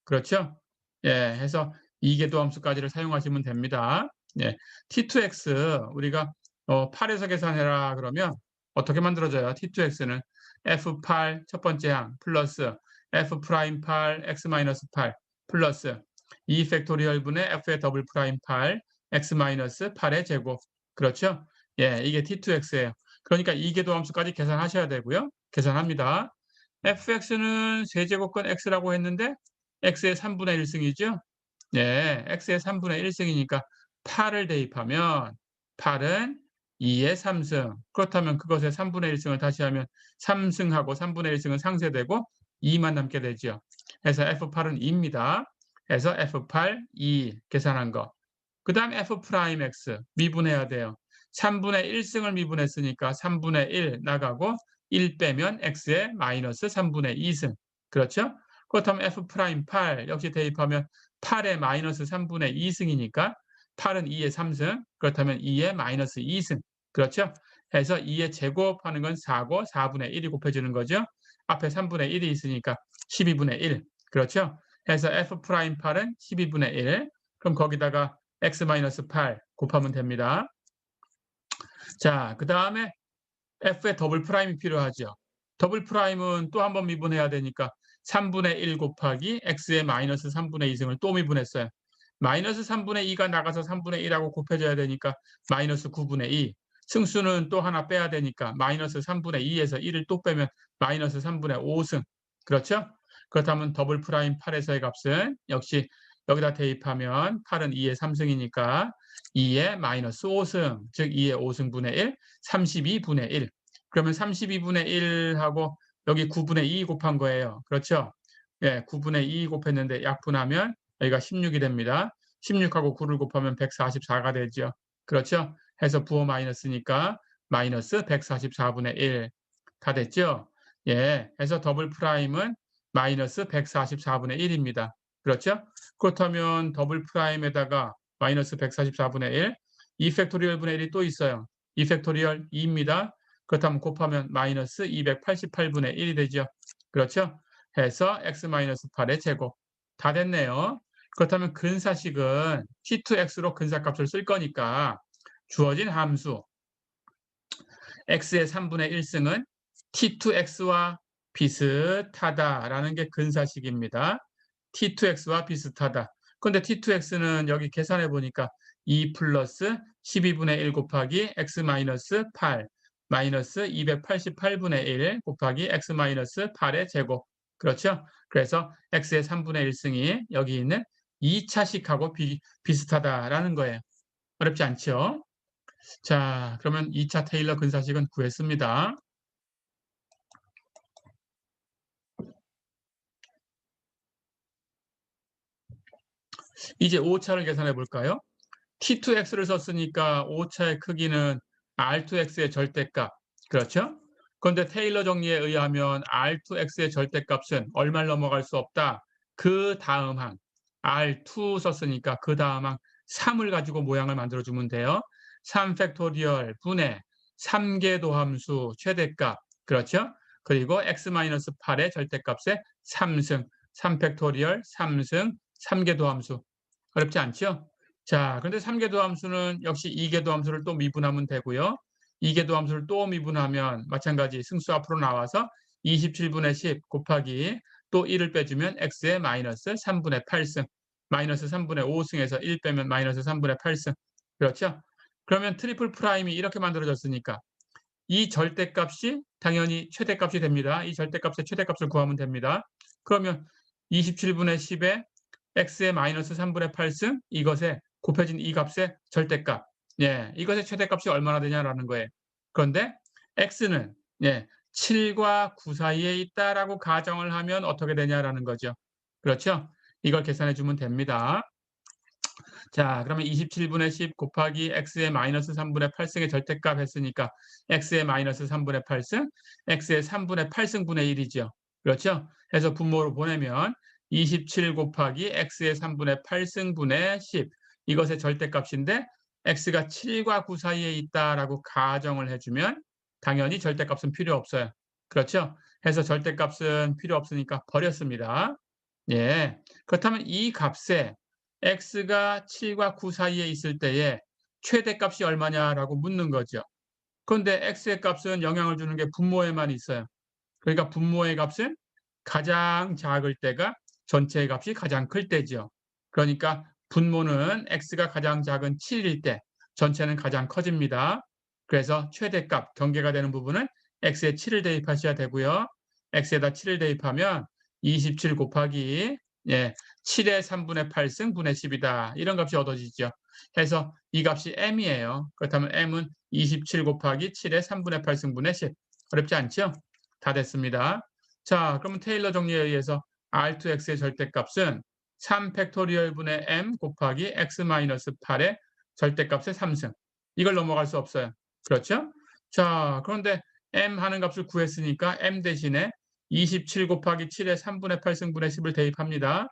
그렇죠? 예, 해서 2개 도함수까지를 사용하시면 됩니다. 예, T2x 우리가 8에서 계산해라 그러면 어떻게 만들어져요? T2x는 F8 첫 번째 항 플러스 F'8 X-8 플러스 2 팩토리얼 분의 F의 더블 프라임 8 X-8의 제곱. 그렇죠? 예, 이게 T2x예요. 그러니까 2개 도함수까지 계산하셔야 되고요. 계산합니다. fx는 세제곱근 x라고 했는데 x의 3분의 1승이죠? 네, x의 3분의 1승이니까 8을 대입하면 8은 2의 3승. 그렇다면 그것의 3분의 1승을 다시 하면 3승하고 3분의 1승은 상쇄되고 2만 남게 되죠. 그래서 f8은 2입니다. 그래서 f8, 2 계산한 거. 그 다음 f'x 미분해야 돼요. 3분의 1승을 미분했으니까 3분의 1 나가고 1 빼면 x의 마이너스 3분의 2승. 그렇죠? 그렇다면 F'8 역시 대입하면 8의 마이너스 3분의 2승이니까 8은 2의 3승. 그렇다면 2의 마이너스 2승. 그렇죠? 해서 2의 제곱하는 건 4고 4분의 1이 곱해지는 거죠. 앞에 3분의 1이 있으니까 12분의 1. 그렇죠? 해서 F'8은 12분의 1. 그럼 거기다가 x-8 곱하면 됩니다. 자, 그다음에 F의 더블 프라임이 필요하죠. 더블 프라임은 또 한 번 미분해야 되니까 3분의 1 곱하기 x의 마이너스 3분의 2승을 또 미분했어요. 마이너스 3분의 2가 나가서 3분의 1하고 곱해져야 되니까 마이너스 9분의 2. 승수는 또 하나 빼야 되니까 마이너스 3분의 2에서 1을 또 빼면 마이너스 3분의 5승. 그렇죠? 그렇다면 더블 프라임 8에서의 값은 역시 여기다 대입하면 8은 2의 3승이니까 2의 마이너스 5승, 즉 2의 5승분의 1, 32분의 1. 그러면 32분의 1하고 여기 9분의 2 곱한 거예요. 그렇죠? 예, 9분의 2 곱했는데 약분하면 여기가 16이 됩니다. 16하고 9를 곱하면 144가 되죠. 그렇죠? 해서 부호 마이너스니까 마이너스 144분의 1. 다 됐죠? 예, 해서 더블 프라임은 마이너스 144분의 1입니다. 그렇죠? 그렇다면 더블 프라임에다가 마이너스 144분의 1, 2 팩토리얼 분의 1이 또 있어요. 2 팩토리얼 2입니다. 그렇다면 곱하면 마이너스 288분의 1이 되죠. 그렇죠? 해서 x-8의 제곱. 다 됐네요. 그렇다면 근사식은 t2x로 근사값을 쓸 거니까 주어진 함수 x의 3분의 1승은 t2x와 비슷하다라는 게 근사식입니다. t2x와 비슷하다. 그런데 t2x는 여기 계산해 보니까 2 플러스 12분의 1 곱하기 x 마이너스 8 마이너스 288분의 1 곱하기 x 마이너스 8의 제곱. 그렇죠? 그래서 x의 3분의 1승이 여기 있는 2차식하고 비슷하다라는 거예요. 어렵지 않죠? 자, 그러면 2차 테일러 근사식은 구했습니다. 이제 5차를 계산해 볼까요? T2x를 썼으니까 5차의 크기는 R2x의 절대값. 그렇죠? 그런데 테일러 정리에 의하면 R2x의 절대값은 얼마를 넘어갈 수 없다. 그 다음 항. R2 썼으니까 그 다음 항 3을 가지고 모양을 만들어주면 돼요. 3 팩토리얼 분의 3개 도함수 최대값. 그렇죠? 그리고 x-8의 절대값의 3승. 3 팩토리얼 3승 3개 도함수. 어렵지 않죠? 자, 그런데 3개 도함수는 역시 2개 도함수를 또 미분하면 되고요. 2개 도함수를 또 미분하면 마찬가지 승수 앞으로 나와서 27분의 10 곱하기 또 1을 빼주면 x의 마이너스 3분의 8승, 마이너스 3분의 5승에서 1 빼면 마이너스 3분의 8승. 그렇죠? 그러면 트리플 프라임이 이렇게 만들어졌으니까 이 절대값이 당연히 최대값이 됩니다. 이 절대값의 최대값을 구하면 됩니다. 그러면 27분의 10에 x의 마이너스 3분의 8승 이것에 곱해진 이 값의 절대값. 예, 이것의 최대값이 얼마나 되냐라는 거예요. 그런데 x는 7과 9 사이에 있다라고 가정을 하면 어떻게 되냐라는 거죠. 그렇죠? 이걸 계산해 주면 됩니다. 자, 그러면 27분의 10 곱하기 x의 마이너스 3분의 8승의 절대값 했으니까 x의 마이너스 3분의 8승, x의 3분의 8승분의 1이죠. 그렇죠? 해서 분모로 보내면 27 곱하기 x의 3분의 8승분의 10 이것의 절대값인데 x가 7과 9 사이에 있다라고 가정을 해주면 당연히 절대값은 필요 없어요. 그렇죠? 해서 절대값은 필요 없으니까 버렸습니다. 예. 그렇다면 이 값에 x가 7과 9 사이에 있을 때에 최대값이 얼마냐라고 묻는 거죠. 그런데 x의 값은 영향을 주는 게 분모에만 있어요. 그러니까 분모의 값은 가장 작을 때가 전체의 값이 가장 클 때죠. 그러니까 분모는 x가 가장 작은 7일 때 전체는 가장 커집니다. 그래서 최대값, 경계가 되는 부분은 x에 7을 대입하셔야 되고요. x에다 7을 대입하면 27 곱하기 7의 3분의 8승 분의 10이다. 이런 값이 얻어지죠. 해서 이 값이 m이에요. 그렇다면 m은 27 곱하기 7의 3분의 8승 분의 10. 어렵지 않죠? 다 됐습니다. 자, 그러면 테일러 정리에 의해서 R2X의 절대값은 3 팩토리얼 분의 m 곱하기 x-8의 절대값의 3승. 이걸 넘어갈 수 없어요. 그렇죠? 자, 그런데 m 하는 값을 구했으니까 m 대신에 27 곱하기 7의 3분의 8승분의 10을 대입합니다.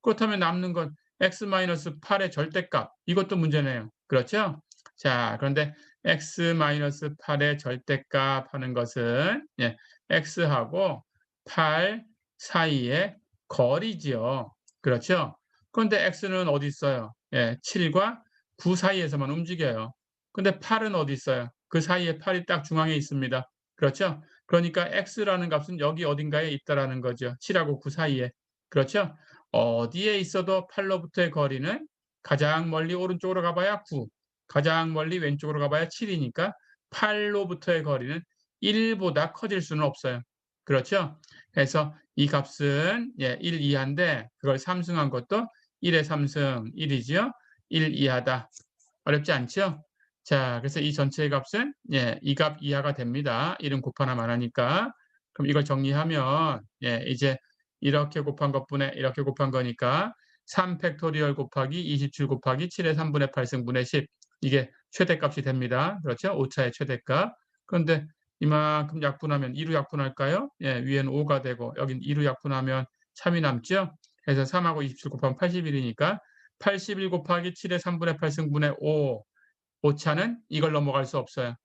그렇다면 남는 건 x-8의 절대값. 이것도 문제네요. 그렇죠? 자, 그런데 x-8의 절대값 하는 것은 x하고 8 사이의 거리지요. 그렇죠? 그런데 x는 어디 있어요? 예, 7과 9 사이에서만 움직여요. 근데 8은 어디 있어요? 그 사이에 8이 딱 중앙에 있습니다. 그렇죠? 그러니까 x라는 값은 여기 어딘가에 있다라는 거죠. 7하고 9 사이에. 그렇죠? 어디에 있어도 8로부터의 거리는 가장 멀리 오른쪽으로 가봐야 9, 가장 멀리 왼쪽으로 가봐야 7이니까 8로부터의 거리는 1보다 커질 수는 없어요. 그렇죠? 그래서 이 값은 1 이하인데 그걸 삼승한 것도 1의 삼승 1이지요. 1 이하다. 어렵지 않죠? 자, 그래서 이 전체의 값은 이 값 이하가 됩니다. 1은 곱하나만 하니까. 그럼 이걸 정리하면 이제 이렇게 곱한 것분에 이렇게 곱한 거니까 3 팩토리얼 곱하기 27 곱하기 7의 3분의 8 승분의 10 이게 최대값이 됩니다. 그렇죠? 오차의 최대값. 그런데 이만큼 약분하면 2로 약분할까요? 위에는 5가 되고 여긴 2로 약분하면 3이 남죠? 그래서 3하고 27 곱하면 81이니까 81 곱하기 7의 3분의 8 승분의 5 오차는 이걸 넘어갈 수 없어요.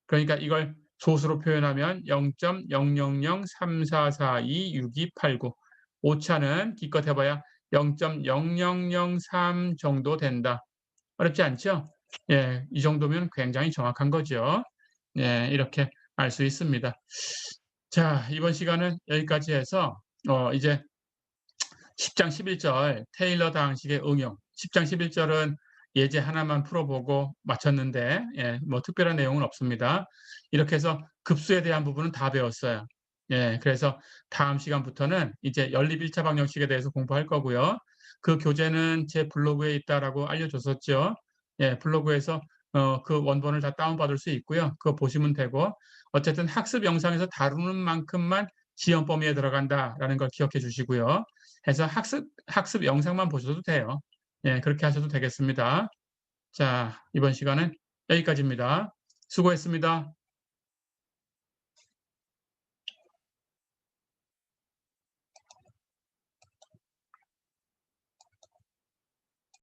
그러니까 이걸 소수로 표현하면 0.00034426289 오차는 기껏 해봐야 0.0003 정도 된다. 어렵지 않죠? 이 정도면 굉장히 정확한 거죠. 이렇게 알 수 있습니다. 자, 이번 시간은 여기까지 해서 이제 10장 11절 테일러 방식의 응용. 10장 11절은 예제 하나만 풀어보고 마쳤는데 뭐 특별한 내용은 없습니다. 이렇게 해서 급수에 대한 부분은 다 배웠어요. 그래서 다음 시간부터는 이제 연립 1차 방정식에 대해서 공부할 거고요. 그 교재는 제 블로그에 있다라고 알려줬었죠. 블로그에서 그 원본을 다 다운받을 수 있고요. 그거 보시면 되고 어쨌든 학습 영상에서 다루는 만큼만 지원 범위에 들어간다라는 걸 기억해 주시고요. 해서 학습 영상만 보셔도 돼요. 그렇게 하셔도 되겠습니다. 자, 이번 시간은 여기까지입니다. 수고했습니다.